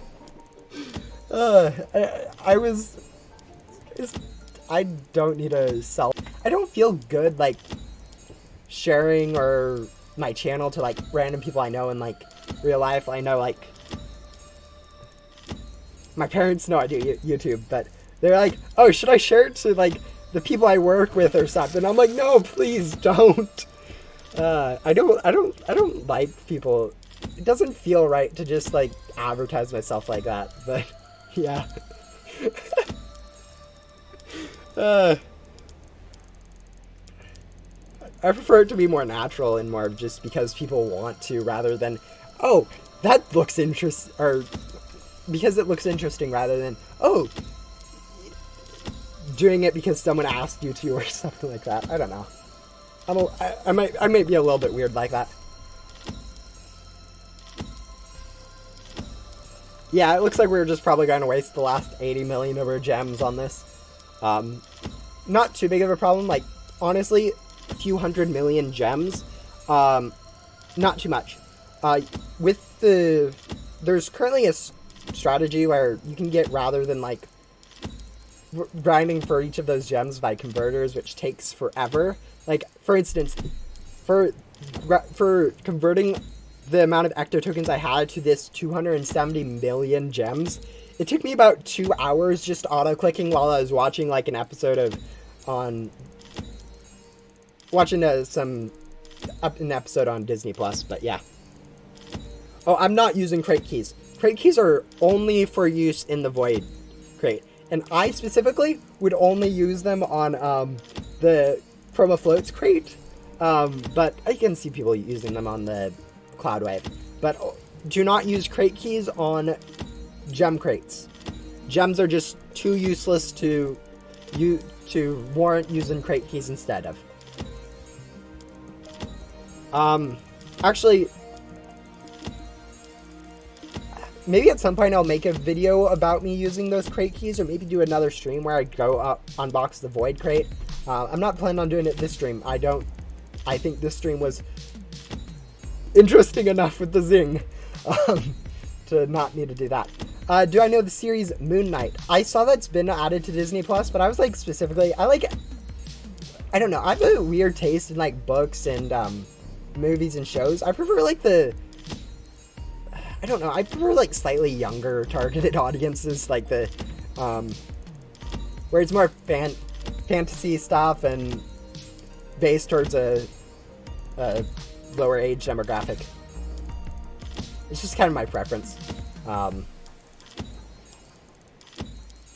I don't need to sell. I don't feel good, like, sharing or my channel to, like, random people I know in, like, real life. I know, like, my parents know I do YouTube, but they're like, oh, should I share it to, like, the people I work with or something? I'm like, no, please don't. I don't like people. It doesn't feel right to just, like, advertise myself like that, but, yeah. I prefer it to be more natural and more just because people want to, rather than, oh, that looks interesting, or because it looks interesting, rather than, oh, doing it because someone asked you to or something like that. I don't know. I might be a little bit weird like that. Yeah, it looks like we're just probably going to waste the last 80 million of our gems on this. Not too big of a problem. Like, honestly, a few 100 million gems, not too much. There's currently a strategy where you can get, rather than like grinding for each of those gems by converters, which takes forever. Like, for instance, for converting the amount of ecto tokens I had to this 270 million gems, it took me about 2 hours just auto-clicking while I was watching like an episode of an episode on Disney Plus. But yeah. Oh, I'm not using crate keys. Crate keys are only for use in the Void crate, and I specifically would only use them on the Chroma Floats crate. But I can see people using them on the Cloud Wave. But do not use crate keys on gem crates. Gems are just too useless to warrant using crate keys instead of. Actually, maybe at some point I'll make a video about me using those crate keys, or maybe do another stream where I go unbox the Void crate. I'm not planning on doing it this stream. I think this stream was interesting enough with the Zing to not need to do that. Do I know the series Moon Knight? I saw that's been added to Disney Plus, but I was like, specifically, I don't know, I have a weird taste in like books and movies and shows. I prefer like I prefer like slightly younger targeted audiences, like the where it's more fantasy stuff and based towards a lower age demographic. It's just kind of my preference.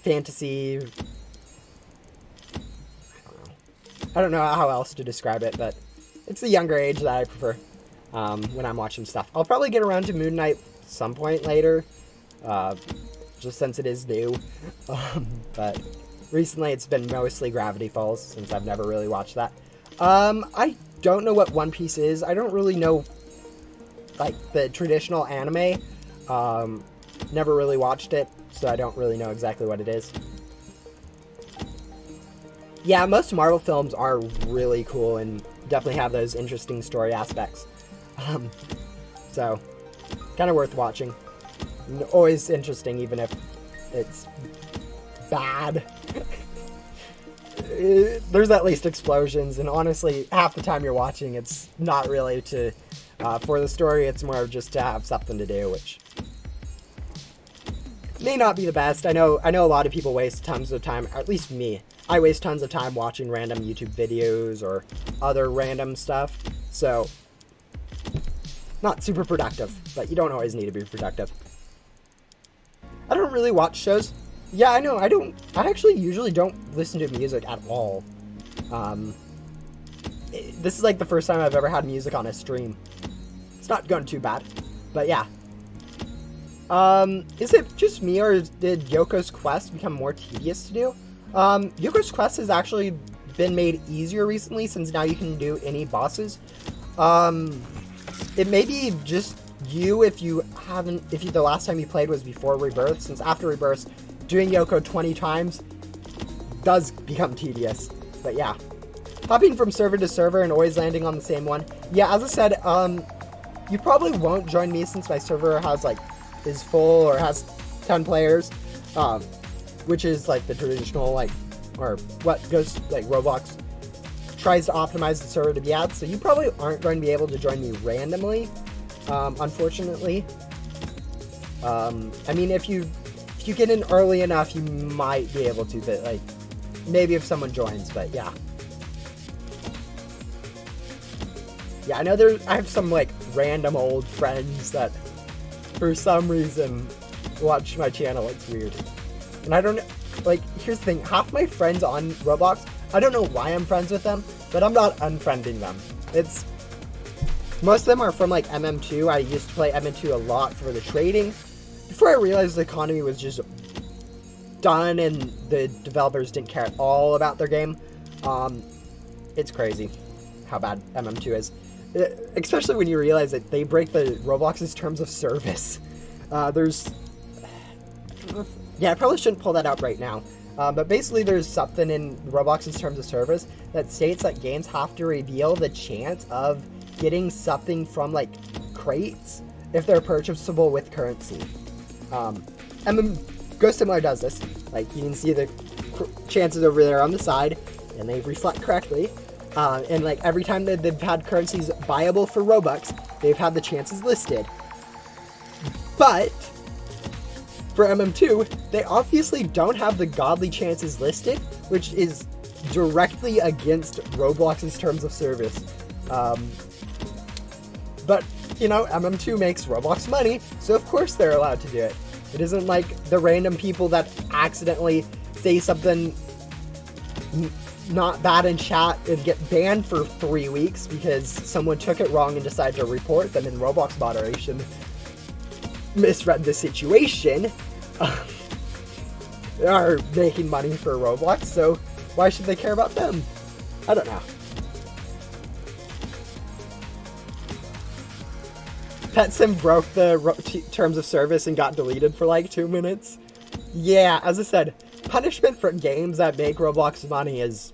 Fantasy. I don't know how else to describe it, but it's the younger age that I prefer when I'm watching stuff. I'll probably get around to Moon Knight some point later, just since it is new. But recently it's been mostly Gravity Falls, since I've never really watched that. I don't know what One Piece is. I don't really know like the traditional anime. Never really watched it, so I don't really know exactly what it is. Yeah, most Marvel films are really cool and definitely have those interesting story aspects. So, kind of worth watching. Always interesting, even if it's bad. There's at least explosions, and honestly, half the time you're watching, it's not really for the story. It's more just to have something to do, which may not be the best. I know a lot of people waste tons of time, or at least me. I waste tons of time watching random YouTube videos or other random stuff, so not super productive, but you don't always need to be productive. I don't really watch shows. Yeah, I know, I actually usually don't listen to music at all. This is like the first time I've ever had music on a stream. It's not going too bad, but yeah. Is it just me, or did Yoko's Quest become more tedious to do? Yoko's Quest has actually been made easier recently, since now you can do any bosses. It may be just you if the last time you played was before Rebirth, since after Rebirth, doing Yoko 20 times does become tedious. But yeah. Hopping from server to server and always landing on the same one. Yeah, as I said, you probably won't join me since my server is full or has 10 players, which is like the traditional, or what goes, Roblox tries to optimize the server to be at, so you probably aren't going to be able to join me randomly, unfortunately. I mean, if you get in early enough, you might be able to, but maybe if someone joins, but yeah. Yeah, I know I have some random old friends that for some reason watch my channel. It's weird. And I don't here's the thing, half my friends on Roblox, I don't know why I'm friends with them, but I'm not unfriending them. Most of them are from MM2. I used to play MM2 a lot for the trading, before I realized the economy was just done and the developers didn't care at all about their game. It's crazy how bad MM2 is. Especially when you realize that they break the Roblox's terms of service. Yeah, I probably shouldn't pull that up right now. But basically, there's something in Roblox's terms of service that states that games have to reveal the chance of getting something from, like, crates if they're purchasable with currency. And then Ghost Similar does this. Like, you can see the chances over there on the side, and they reflect correctly. And, like, every time that they've had currencies viable for Robux, they've had the chances listed. But for MM2, they obviously don't have the godly chances listed, which is directly against Roblox's terms of service. But, you know, MM2 makes Roblox money, so of course they're allowed to do it. It isn't like the random people that accidentally say something not bad in chat and get banned for 3 weeks because someone took it wrong and decided to report them in Roblox moderation. Misread the situation. They are making money for Roblox, so why should they care about them? I don't know. PetSim broke the terms of service and got deleted for like 2 minutes. Yeah, as I said, punishment for games that make Roblox money is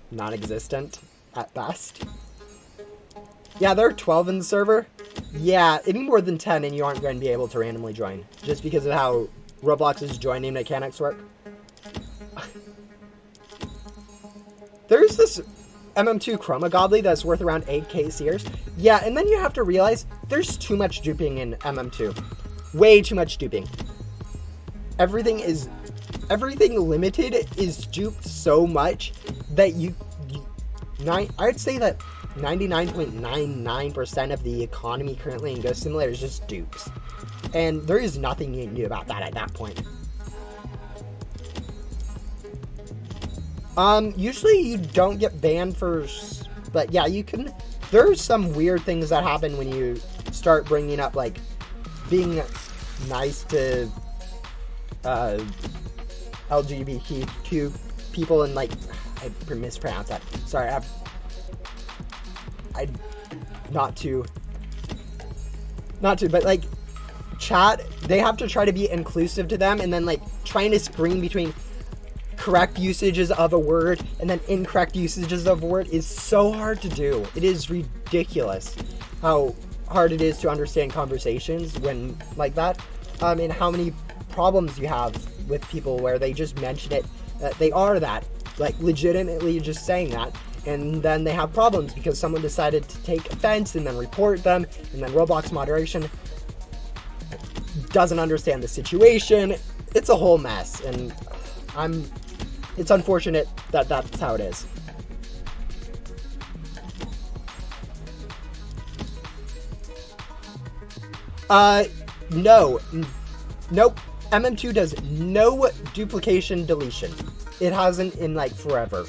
non-existent at best. Yeah, there are 12 in the server. Yeah, any more than 10 and you aren't going to be able to randomly join, just because of how Roblox's joining mechanics work. There's this MM2 Chroma Godly that's worth around 8k seers. Yeah, and then you have to realize there's too much duping in MM2. Way too much duping. Everything limited is duped so much that I'd say that 99.99% of the economy currently in Ghost Simulator is just dupes. And there is nothing you can do about that at that point. Usually you don't get banned for, but yeah, you can, there's some weird things that happen when you start bringing up, like, being nice to, LGBTQ people and, like, I mispronounced that. Sorry, but like chat, they have to try to be inclusive to them, and then like trying to screen between correct usages of a word and then incorrect usages of a word is so hard to do. It is ridiculous how hard it is to understand conversations when like that, and how many problems you have with people where they just mention it, they are that, like legitimately just saying that, and then they have problems because someone decided to take offense and then report them, and then Roblox moderation doesn't understand the situation. It's a whole mess, and it's unfortunate that that's how it is. No. Nope. MM2 does no duplication deletion. It hasn't in like forever.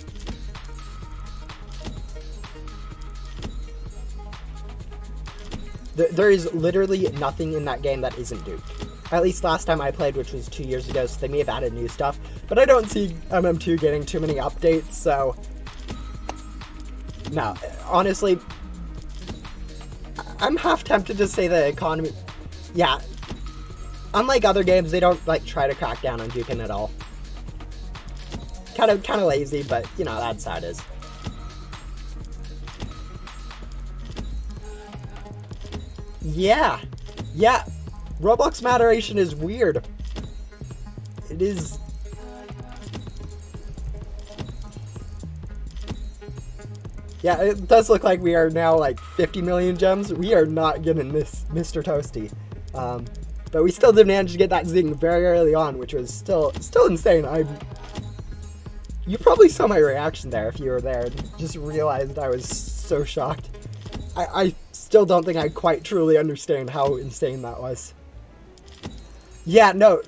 There is literally nothing in that game that isn't duped. At least last time I played, which was 2 years ago, so they may have added new stuff. But I don't see MM2 getting too many updates, so... No, honestly, I'm half tempted to say the economy... Yeah, unlike other games, they don't like try to crack down on duping at all. Kind of lazy, but you know, that's how it is. Yeah. Roblox moderation is weird. It is. Yeah, it does look like we are now like 50 million gems. We are not getting this, Mr. Toasty. But we still did manage to get that Zing very early on, which was still insane. You probably saw my reaction there if you were there and just realized I was so shocked. I still don't think I quite truly understand how insane that was. Yeah, no,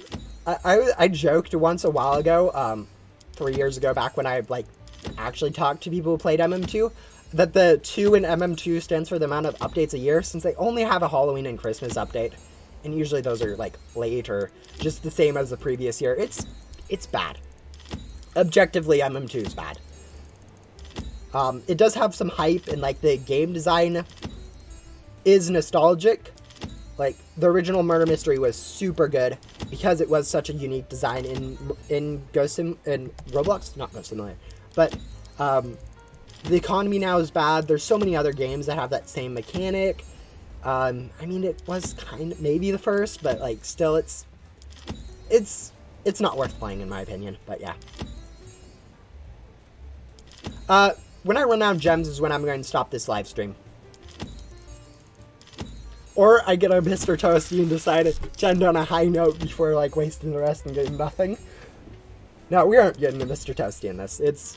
I joked once a while ago, 3 years ago, back when I like actually talked to people who played MM2, that the 2 in MM2 stands for the amount of updates a year, since they only have a Halloween and Christmas update, and usually those are like late or just the same as the previous year. It's bad. Objectively, MM2 is bad. It does have some hype, and like the game design is nostalgic, Like, the original Murder Mystery was super good because it was such a unique design in Roblox, not Ghost Simulator, but the economy now is bad. There's so many other games that have that same mechanic. I mean, it was kind of maybe the first, but like still, it's not worth playing in my opinion. But yeah. When I run out of gems is when I'm going to stop this live stream. Or I get a Mr. Toasty and decide to end on a high note before like wasting the rest and getting nothing. No, we aren't getting a Mr. Toasty in this.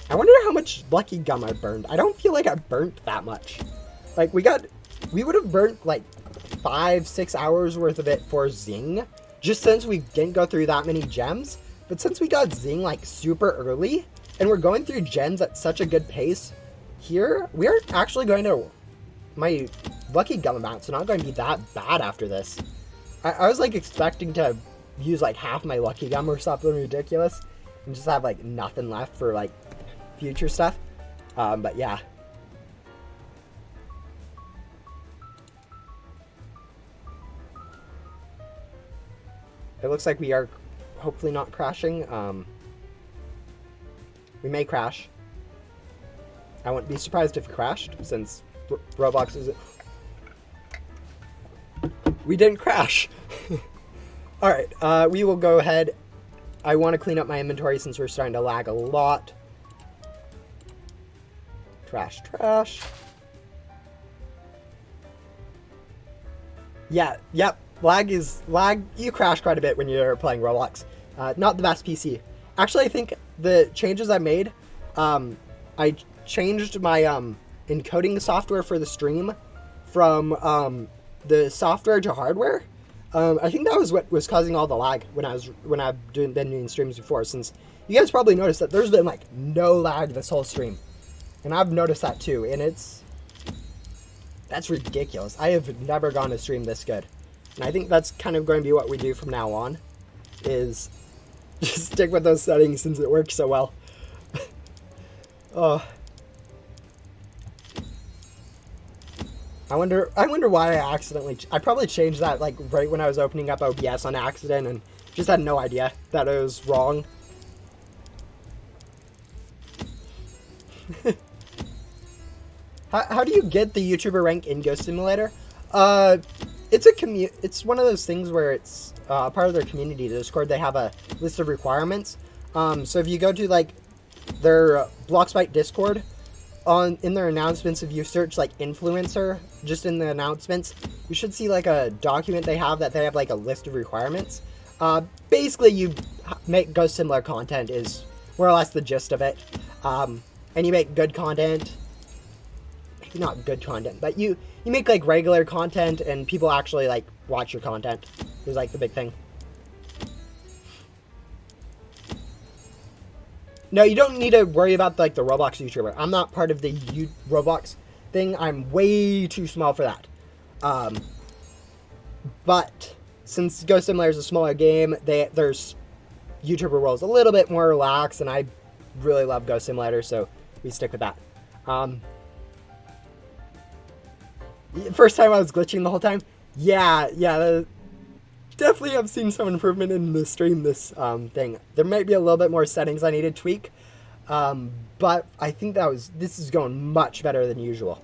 I wonder how much lucky gum I burned. I don't feel like I burnt that much. Like we would have burnt like 5-6 hours worth of it for Zing, just since we didn't go through that many gems. But since we got Zing like super early, and we're going through gems at such a good pace, here we are actually going to, my lucky gum amount's not going to be that bad after this. I was like expecting to use like half my lucky gum or something ridiculous, and just have like nothing left for like future stuff. But yeah. It looks like we are hopefully not crashing. We may crash. I wouldn't be surprised if it crashed, since Roblox is... We didn't crash! Alright, we will go ahead. I want to clean up my inventory since we're starting to lag a lot. Trash, trash. Yeah, yep. Lag, you crash quite a bit when you're playing Roblox. Not the best PC. Actually, I think the changes I made, I changed my encoding software for the stream from the software to hardware. I think that was what was causing all the lag when I've been doing streams before, since you guys probably noticed that there's been like no lag this whole stream. And I've noticed that too, and that's ridiculous. I have never gone to stream this good. And I think that's kind of going to be what we do from now on, is just stick with those settings since it works so well. Oh. I wonder why I probably changed that like right when I was opening up OBS on accident and just had no idea that it was wrong. How do you get the YouTuber rank in Ghost Simulator? It's one of those things where it's part of their community Discord. They have a list of requirements. So if you go to like their Bloxbyte Discord, in their announcements, if you search like influencer just in the announcements, you should see like a document they have like a list of requirements. Basically, you make Ghost Similar content is more or less the gist of it, and you make good content. Maybe not good content, but you make like regular content and people actually like watch your content is like the big thing. No, you don't need to worry about like the Roblox YouTuber. I'm not part of the Roblox thing. I'm way too small for that. But since Ghost Simulator is a smaller game, there's YouTuber roles a little bit more relaxed, and I really love Ghost Simulator, so we stick with that. First time I was glitching the whole time. Yeah, definitely have seen some improvement in the stream this thing. There might be a little bit more settings I need to tweak, but I think this is going much better than usual.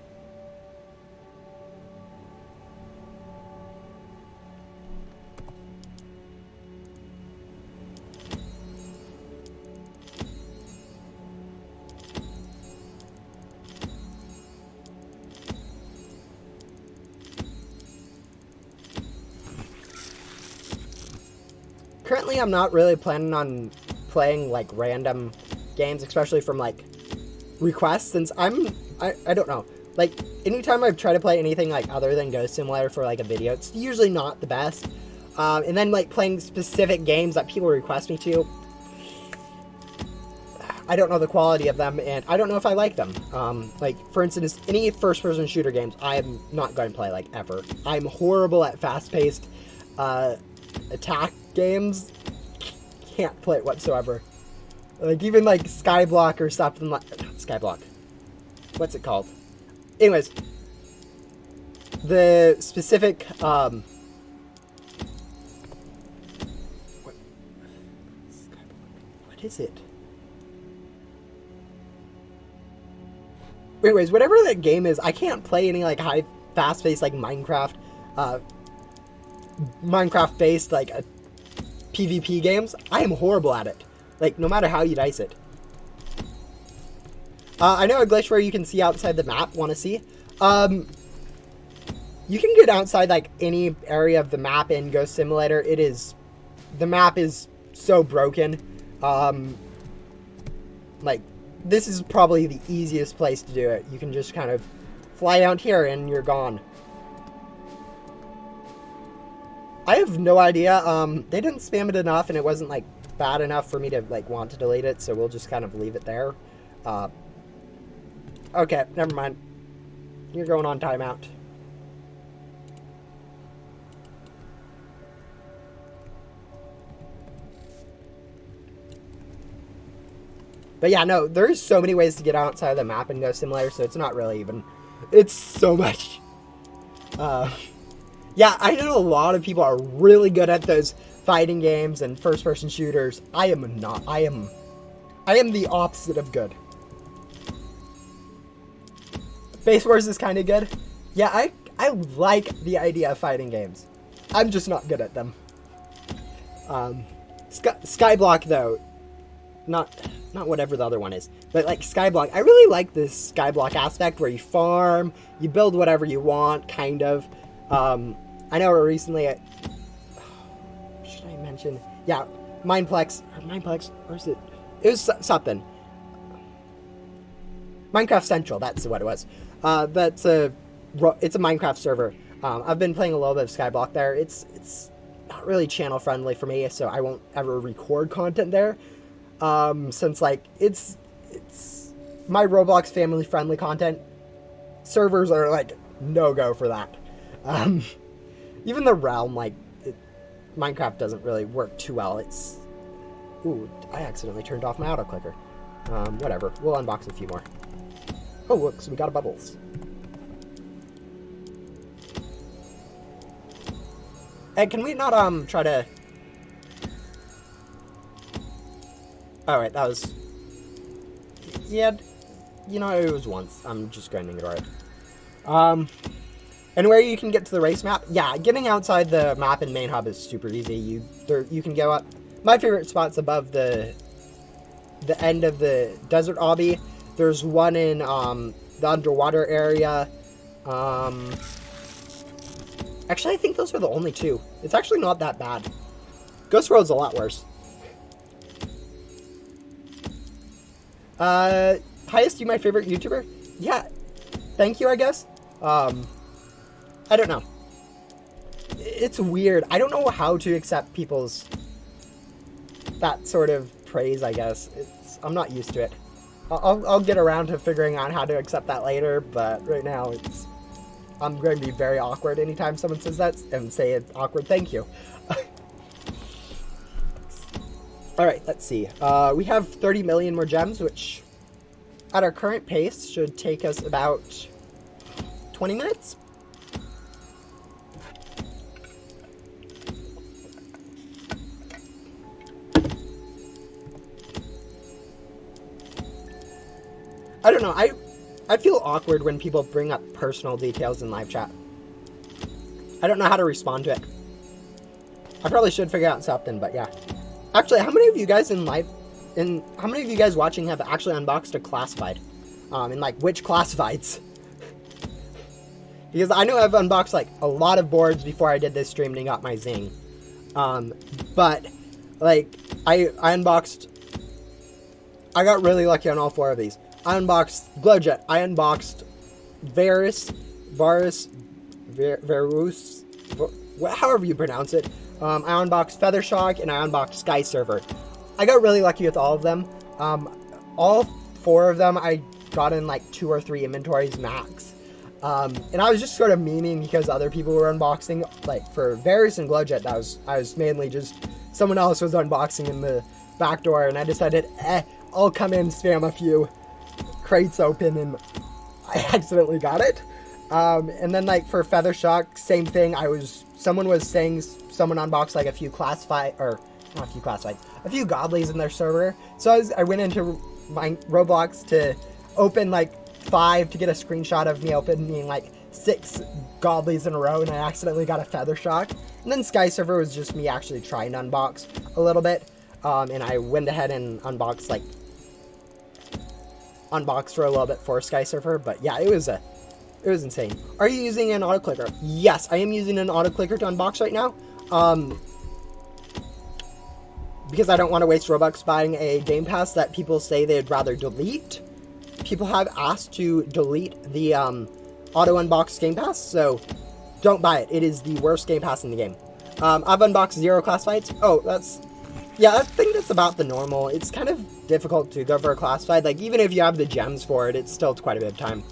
Currently, I'm not really planning on playing like random games, especially from like requests, since I don't know, like anytime I've tried to play anything like other than Ghost Simulator for like a video, it's usually not the best. And then like playing specific games that people request me to, I don't know the quality of them, and I don't know if I like them. Like for instance, any first-person shooter games, I am not going to play like ever. I'm horrible at fast-paced attack games. Can't play it whatsoever. Like even like Skyblock or something like Skyblock. What's it called? Anyways, the specific what is it? Anyways, whatever that game is, I can't play any like high fast-paced like Minecraft based like PvP games. I am horrible at it. Like, no matter how you dice it. I know a glitch where you can see outside the map. Want to see? You can get outside like any area of the map in Ghost Simulator. The map is so broken. Like, this is probably the easiest place to do it. You can just kind of fly out here and you're gone. I have no idea. They didn't spam it enough, and it wasn't like bad enough for me to like want to delete it, so we'll just kind of leave it there. Okay, never mind. You're going on timeout. But yeah, no, there's so many ways to get outside of the map in Ghost Simulator, so it's not really even... It's so much. Yeah, I know a lot of people are really good at those fighting games and first-person shooters. I am not. I am the opposite of good. Base Wars is kind of good. Yeah, I like the idea of fighting games. I'm just not good at them. Skyblock, though, not whatever the other one is, but like Skyblock, I really like this Skyblock aspect where you farm, you build whatever you want, kind of. I know recently, should I mention? Yeah, Mineplex, or is it? It was something. Minecraft Central, that's what it was. It's a Minecraft server. I've been playing a little bit of Skyblock there. It's not really channel friendly for me, so I won't ever record content there. Since like it's my Roblox family friendly content, servers are like no go for that. Even the realm, like Minecraft doesn't really work too well. Ooh, I accidentally turned off my auto clicker. Whatever, we'll unbox a few more. Oh look, so we got a bubbles. Hey, can we not try to... Alright, that was... Yeah, you know, it was once. I'm just going to ignore it. And where you can get to the race map? Yeah, getting outside the map in Main Hub is super easy. You can go up... My favorite spot's above the end of the desert obby. There's one in the underwater area. Actually, I think those are the only two. It's actually not that bad. Ghost World's a lot worse. Highest, you my favorite YouTuber? Yeah, thank you, I guess. I don't know. It's weird. I don't know how to accept people's... that sort of praise, I guess. I'm not used to it. I'll get around to figuring out how to accept that later, but right now I'm going to be very awkward anytime someone says that and say an awkward thank you. Alright, let's see. We have 30 million more gems, which at our current pace should take us about 20 minutes. I don't know, I feel awkward when people bring up personal details in live chat. I don't know how to respond to it. I probably should figure out something, but yeah. Actually, how many of you guys how many of you guys watching have actually unboxed a classified? And like, which classifieds? Because I know I've unboxed like a lot of boards before I did this stream and got my Zing. But like, I unboxed, I got really lucky on all 4 of these. I unboxed Glowjet, I unboxed Varus, however you pronounce it. I unboxed Feathershock, and I unboxed Sky Server. I got really lucky with all of them. All 4 of them I got in like 2 or 3 inventories max. And I was just sort of memeing because other people were unboxing. Like for Varus and Glowjet, I was mainly just someone else was unboxing in the back door, and I decided, I'll come in, spam a few crates open, and I accidentally got it. And then like for Feather Shock, same thing. Someone was saying someone unboxed like a few godlies in their server. So I went into my Roblox to open like 5 to get a screenshot of me opening like 6 godlies in a row, and I accidentally got a Feather Shock. And then Sky Server was just me actually trying to unbox a little bit. And I went ahead and unboxed for a little bit for Sky Server. But yeah, it was insane. Are you using an auto clicker? Yes, I am using an auto clicker to unbox right now. Because I don't want to waste Robux buying a Game Pass that people say they'd rather delete. People have asked to delete the auto unbox Game Pass, so don't buy it. It is the worst Game Pass in the game. I've unboxed 0 classifieds. Oh, I think that's about the normal. It's kind of difficult to go for a classified. Like, even if you have the gems for it, it's still quite a bit of time.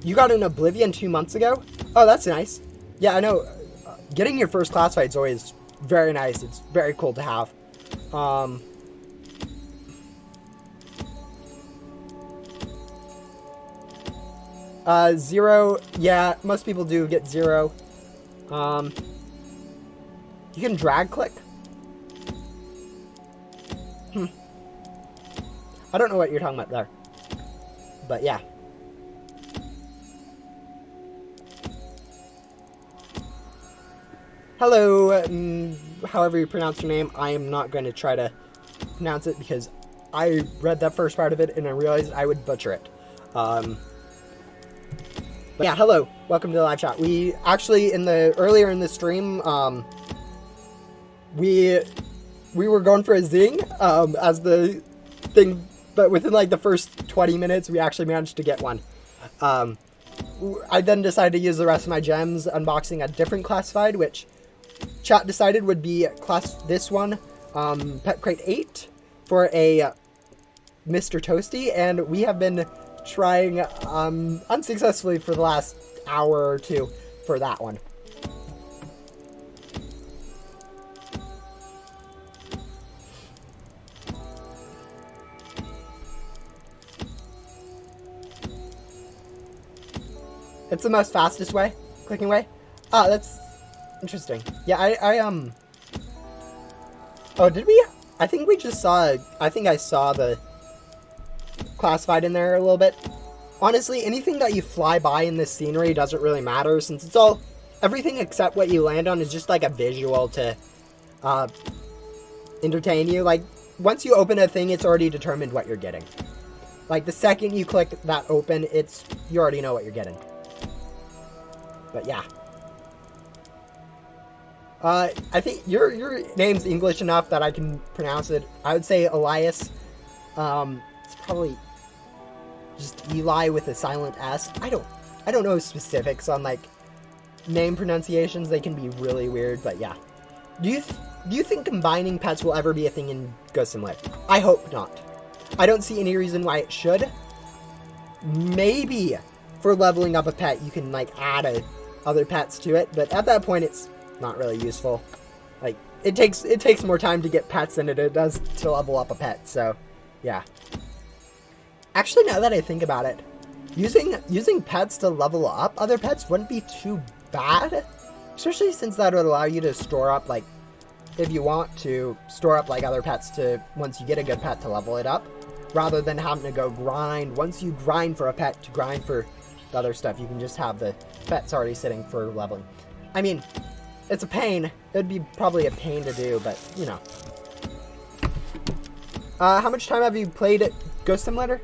You got an Oblivion 2 months ago? Oh, that's nice. Yeah, I know. Getting your first classified is always very nice. It's very cool to have. 0, yeah, most people do get 0. You can drag click. I don't know what you're talking about there. But yeah. Hello, however you pronounce your name. I am not going to try to pronounce it because I read that first part of it and I realized I would butcher it. But yeah, hello. Welcome to the live chat. We actually, earlier in the stream, we were going for a zing as the thing, but within like the first 20 minutes, we actually managed to get one. I then decided to use the rest of my gems unboxing a different classified, which chat decided would be this one, Pet Crate 8 for a Mr. Toasty, and we have been trying unsuccessfully for the last hour or 2 for that one. It's the most fastest way, clicking way. Ah, that's interesting. Yeah, oh, did we? I think we just saw, I think I saw the classified in there a little bit. Honestly, anything that you fly by in this scenery doesn't really matter, since it's all, everything except what you land on is just like a visual to entertain you. Like, once you open a thing, it's already determined what you're getting. Like, the second you click that open, you already know what you're getting. But yeah. I think your name's English enough that I can pronounce it. I would say Elias. It's probably just Eli with a silent S. I don't know specifics on like name pronunciations. They can be really weird, but yeah. Do you think combining pets will ever be a thing in Ghost Simulator? I hope not. I don't see any reason why it should. Maybe for leveling up a pet, you can like add other pets to it, but at that point, it's not really useful. Like, it takes more time to get pets than it does to level up a pet. So, yeah. Actually, now that I think about it, using pets to level up other pets wouldn't be too bad, especially since that would allow you to store up, like, if you want to store up like other pets to once you get a good pet to level it up, rather than having to go grind. Once you grind for a pet to grind for the other stuff, you can just have the pets already sitting for leveling. I mean, it's a pain. It'd be probably a pain to do, but you know. How much time have you played Ghost Simulator?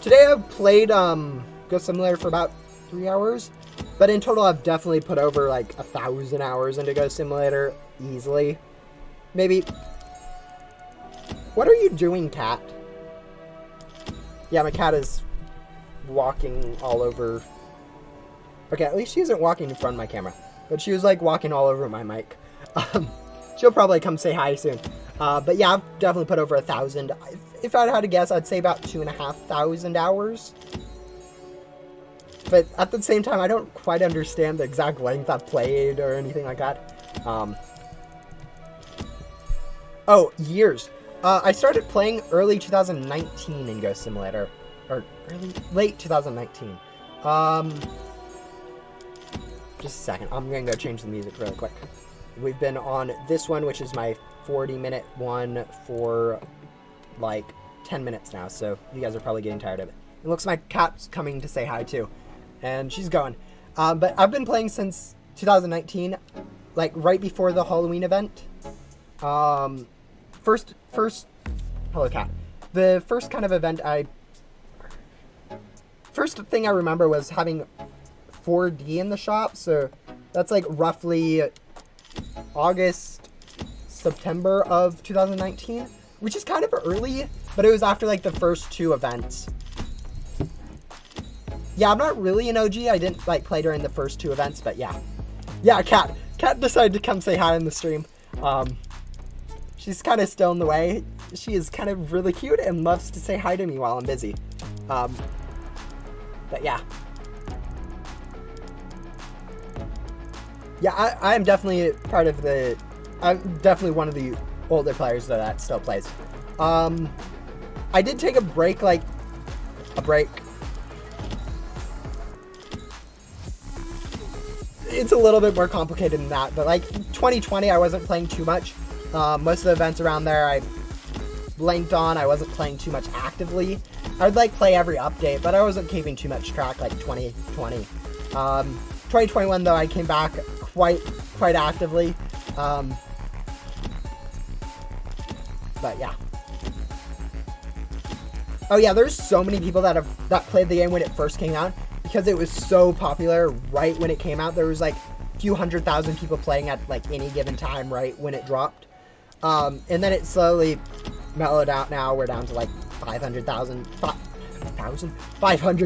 Today I've played Ghost Simulator for about 3 hours, but in total I've definitely put over like 1,000 hours into Ghost Simulator easily. Maybe. What are you doing, cat? Yeah, my cat is walking all over. Okay, at least she isn't walking in front of my camera, but she was like walking all over my mic. She'll probably come say hi soon. But yeah, I've definitely put over 1,000. If I had to guess, I'd say about 2,500 hours. But at the same time, I don't quite understand the exact length I've played or anything like that. Oh, years. I started playing early 2019 in Ghost Simulator. or late 2019. Just a second. I'm going to go change the music really quick. We've been on this one, which is my 40-minute one for like 10 minutes now, so you guys are probably getting tired of it. It looks like my cat's coming to say hi too, and she's going. But I've been playing since 2019, like right before the Halloween event. First, hello cat. The first kind of event first thing I remember was having 4D in the shop, so that's like roughly August, September of 2019, which is kind of early, but it was after like the first 2 events. Yeah, I'm not really an OG. I didn't like play during the first 2 events, but yeah. Yeah, Cat decided to come say hi in the stream. She's kind of still in the way. She is kind of really cute and loves to say hi to me while I'm busy. But yeah. Yeah, I am definitely part of the... I'm definitely one of the older players that still plays. I did take a break, It's a little bit more complicated than that, but like 2020, I wasn't playing too much. Most of the events around there, I blanked on. I wasn't playing too much actively. I'd like play every update, but I wasn't keeping too much track like 2020. 2021 though, I came back quite actively. But yeah. Oh yeah, there's so many people that played the game when it first came out because it was so popular right when it came out. There was like a few 100,000 people playing at like any given time right when it dropped. And then it slowly mellowed out. Now we're down to like 500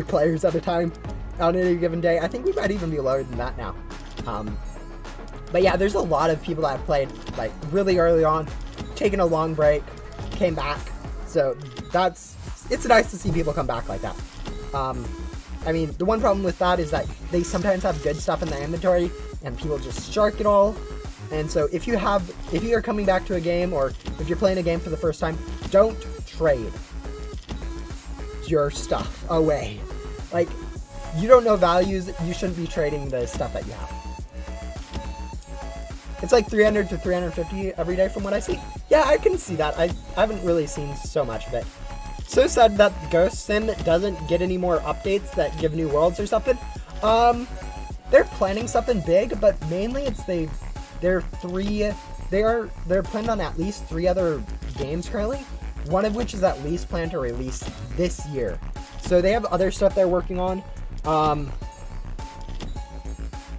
players at a time on any given day. I think we might even be lower than that now. But yeah, there's a lot of people that have played like really early on, taken a long break, came back. So it's nice to see people come back like that. I mean, the one problem with that is that they sometimes have good stuff in their inventory and people just shark it all. And so if you're coming back to a game or if you're playing a game for the first time, don't trade your stuff away. Like, you don't know values, you shouldn't be trading the stuff that you have. It's like 300 to 350 every day from what I see. Yeah, I can see that. I haven't really seen so much of it. So sad that Ghost Sim doesn't get any more updates that give new worlds or something. They're planning something big, but mainly it's they're planning on at least 3 other games currently, one of which is at least planned to release this year. So they have other stuff they're working on.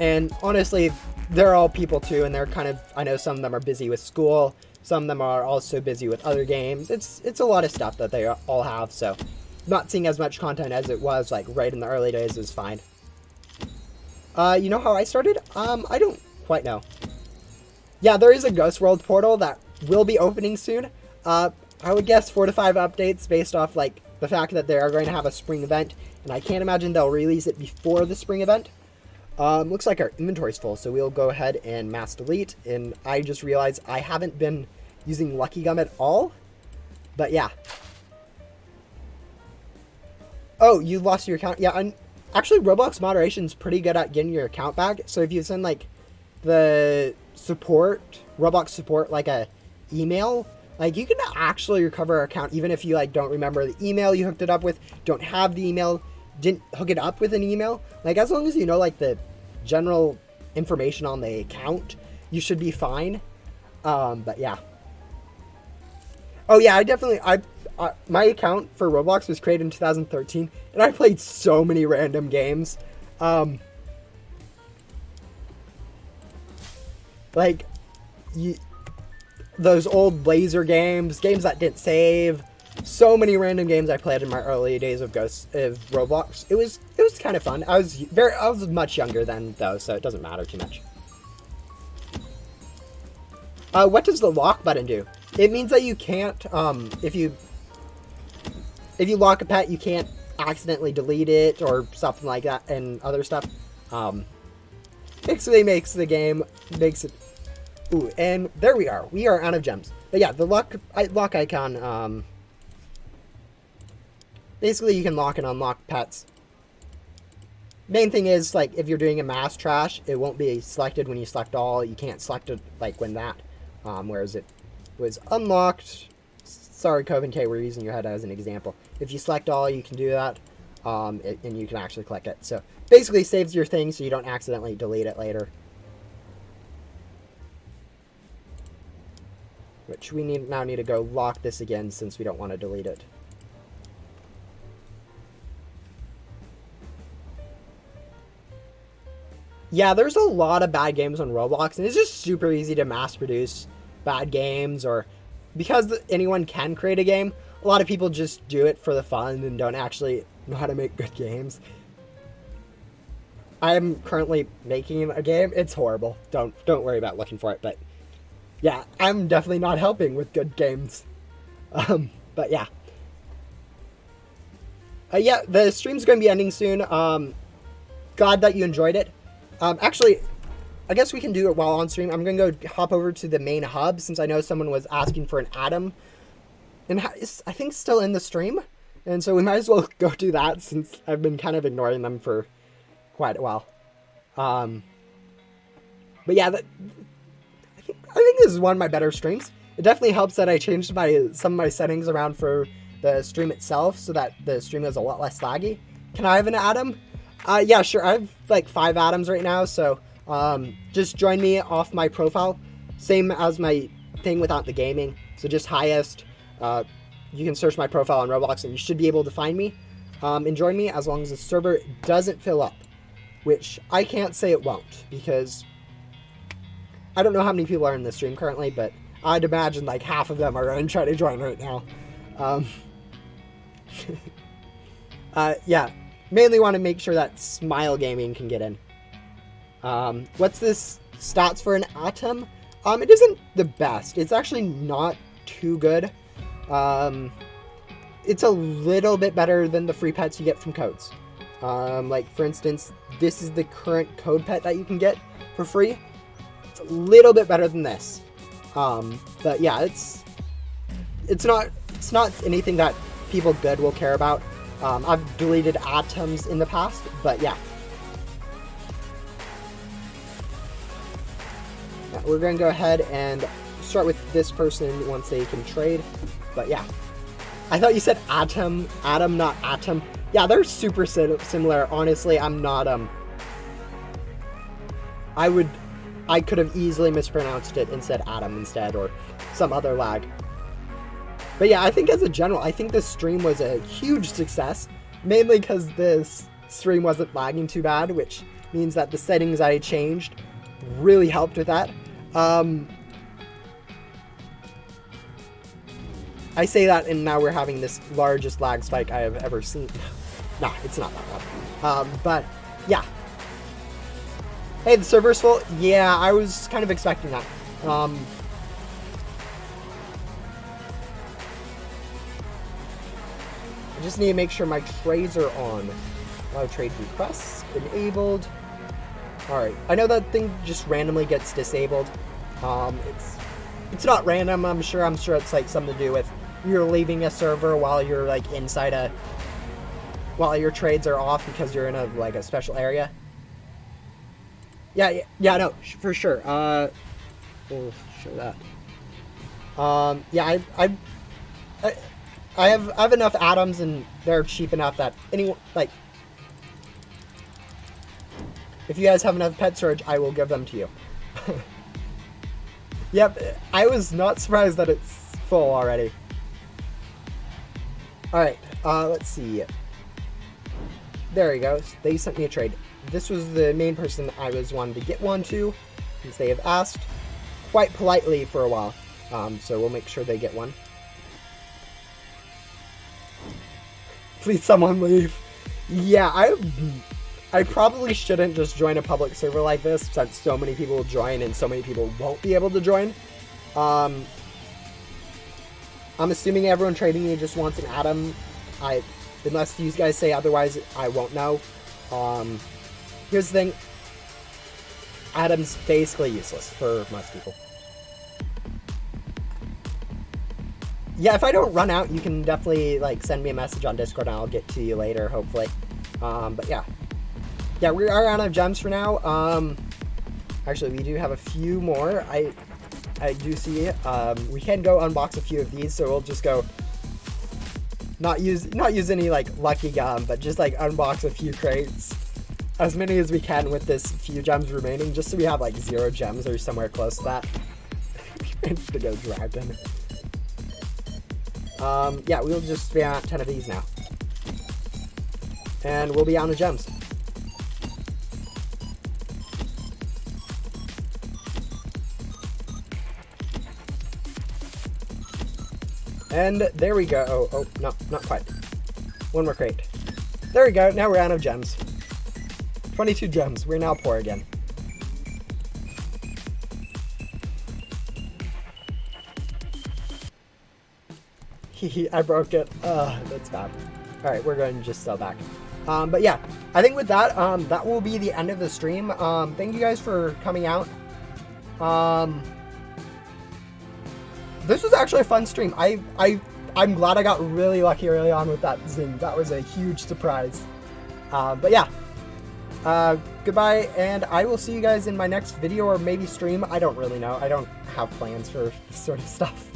And honestly, they're all people too, and they're kind of, I know some of them are busy with school, some of them are also busy with other games. It's a lot of stuff that they all have, so not seeing as much content as it was like right in the early days is fine. You know how I started? I don't quite know. Yeah, there is a Ghost World portal that will be opening soon. I would guess 4 to 5 updates based off like the fact that they are going to have a spring event, and I can't imagine they'll release it before the spring event. Looks like our inventory's full, so we'll go ahead and mass delete. And I just realized I haven't been using Lucky Gum at all. But yeah. Oh, you lost your account? Yeah, actually Roblox moderation is pretty good at getting your account back. So if you send like the Roblox support, like a email, like you can actually recover your account even if you like don't remember the email you hooked it up with, don't have the email, didn't hook it up with an email. Like as long as you know like the general information on the account, you should be fine. But yeah. Oh yeah, my account for Roblox was created in 2013, and I played so many random games. Those old Blazer games that didn't save. So many random games I played in my early days of Roblox. It was kind of fun. I was much younger then though, so it doesn't matter too much. What does the lock button do? It means that you can't, if you lock a pet, you can't accidentally delete it or something like that and other stuff. Basically makes it, ooh, and there we are. We are out of gems. But yeah, the lock icon, basically you can lock and unlock pets. Main thing is, like, if you're doing a mass trash, it won't be selected when you select all. You can't select it, like, when that, whereas it was unlocked. Sorry, Coven K, we're using your head as an example. If you select all, you can do that, and you can actually click it. So, basically saves your thing so you don't accidentally delete it later. Which we now need to go lock this again since we don't want to delete it. Yeah, there's a lot of bad games on Roblox, and it's just super easy to mass produce bad games, or because anyone can create a game, a lot of people just do it for the fun and don't actually know how to make good games. I'm currently making a game. It's horrible. Don't worry about looking for it, but yeah, I'm definitely not helping with good games. But yeah. Yeah, the stream's going to be ending soon. Glad that you enjoyed it. Actually, I guess we can do it while on stream. I'm going to go hop over to the main hub since I know someone was asking for an Atom. And I think still in the stream. And so we might as well go do that since I've been kind of ignoring them for quite a while. But yeah, I think this is one of my better streams. It definitely helps that I changed some of my settings around for the stream itself so that the stream is a lot less laggy. Can I have an Atom? Yeah, sure. I have like 5 atoms right now, so just join me off my profile. Same as my thing without the gaming. So just highest. You can search my profile on Roblox and you should be able to find me. And join me as long as the server doesn't fill up. Which I can't say it won't, because I don't know how many people are in the stream currently, but I'd imagine like half of them are going to try to join right now. Yeah. Mainly want to make sure that Smile Gaming can get in. What's this stats for an Atom? It isn't the best. It's actually not too good. It's a little bit better than the free pets you get from codes. Like, for instance, this is the current code pet that you can get for free. It's a little bit better than this. But yeah, it's not anything that people good will care about. I've deleted atoms in the past, but yeah. We're going to go ahead and start with this person once they can trade. But yeah. I thought you said Atom, not Atom. Yeah, they're super similar. Honestly, I'm not, I could have easily mispronounced it and said Atom instead, or some other lag. But yeah, I think as a general, I think this stream was a huge success, mainly because this stream wasn't lagging too bad, which means that the settings I changed really helped with that. I say that, and now we're having this largest lag spike I have ever seen. Nah, it's not that bad. But yeah. Hey, the server's full? Yeah, I was kind of expecting that. I just need to make sure my trades are on. Allow trade requests enabled. Alright, I know that thing just randomly gets disabled. It's not random, I'm sure it's like something to do with you're leaving a server while you're like inside while your trades are off because you're in a special area. Yeah, no, for sure. We'll show that. Yeah, I have enough atoms and they're cheap enough that anyone, like, if you guys have enough pet storage, I will give them to you. Yep, I was not surprised that it's full already. Alright, let's see. There we go. They sent me a trade. This was the main person I was wanting to get one to, since they have asked quite politely for a while. So we'll make sure they get one. Please, someone leave. Yeah, I probably shouldn't just join a public server like this, since so many people will join and so many people won't be able to join. I'm assuming everyone trading me just wants an Atom. Unless you guys say otherwise, I won't know. Here's the thing. Atom's basically useless for most people. yeah, if I don't run out, you can definitely like send me a message on Discord and I'll get to you later, hopefully. But yeah. Yeah, we are out of gems for now. Actually, we do have a few more. I do see. We can go unbox a few of these, so we'll just go. Not use any like lucky gum, but just like unbox a few crates, as many as we can with this few gems remaining, just so we have like 0 gems or somewhere close to that. To go dragon. Yeah, we'll just spam out 10 of these now, and we'll be out of gems. And there we go. Oh, no, not quite. One more crate. There we go. Now we're out of gems. 22 gems. We're now poor again. I broke it. That's bad. All right, we're going to just sell back. But yeah, I think with that, that will be the end of the stream. Thank you guys for coming out. This was actually a fun stream. I'm glad I got really lucky early on with that Zing. That was a huge surprise. But yeah, goodbye, and I will see you guys in my next video or maybe stream. I don't really know. I don't have plans for this sort of stuff.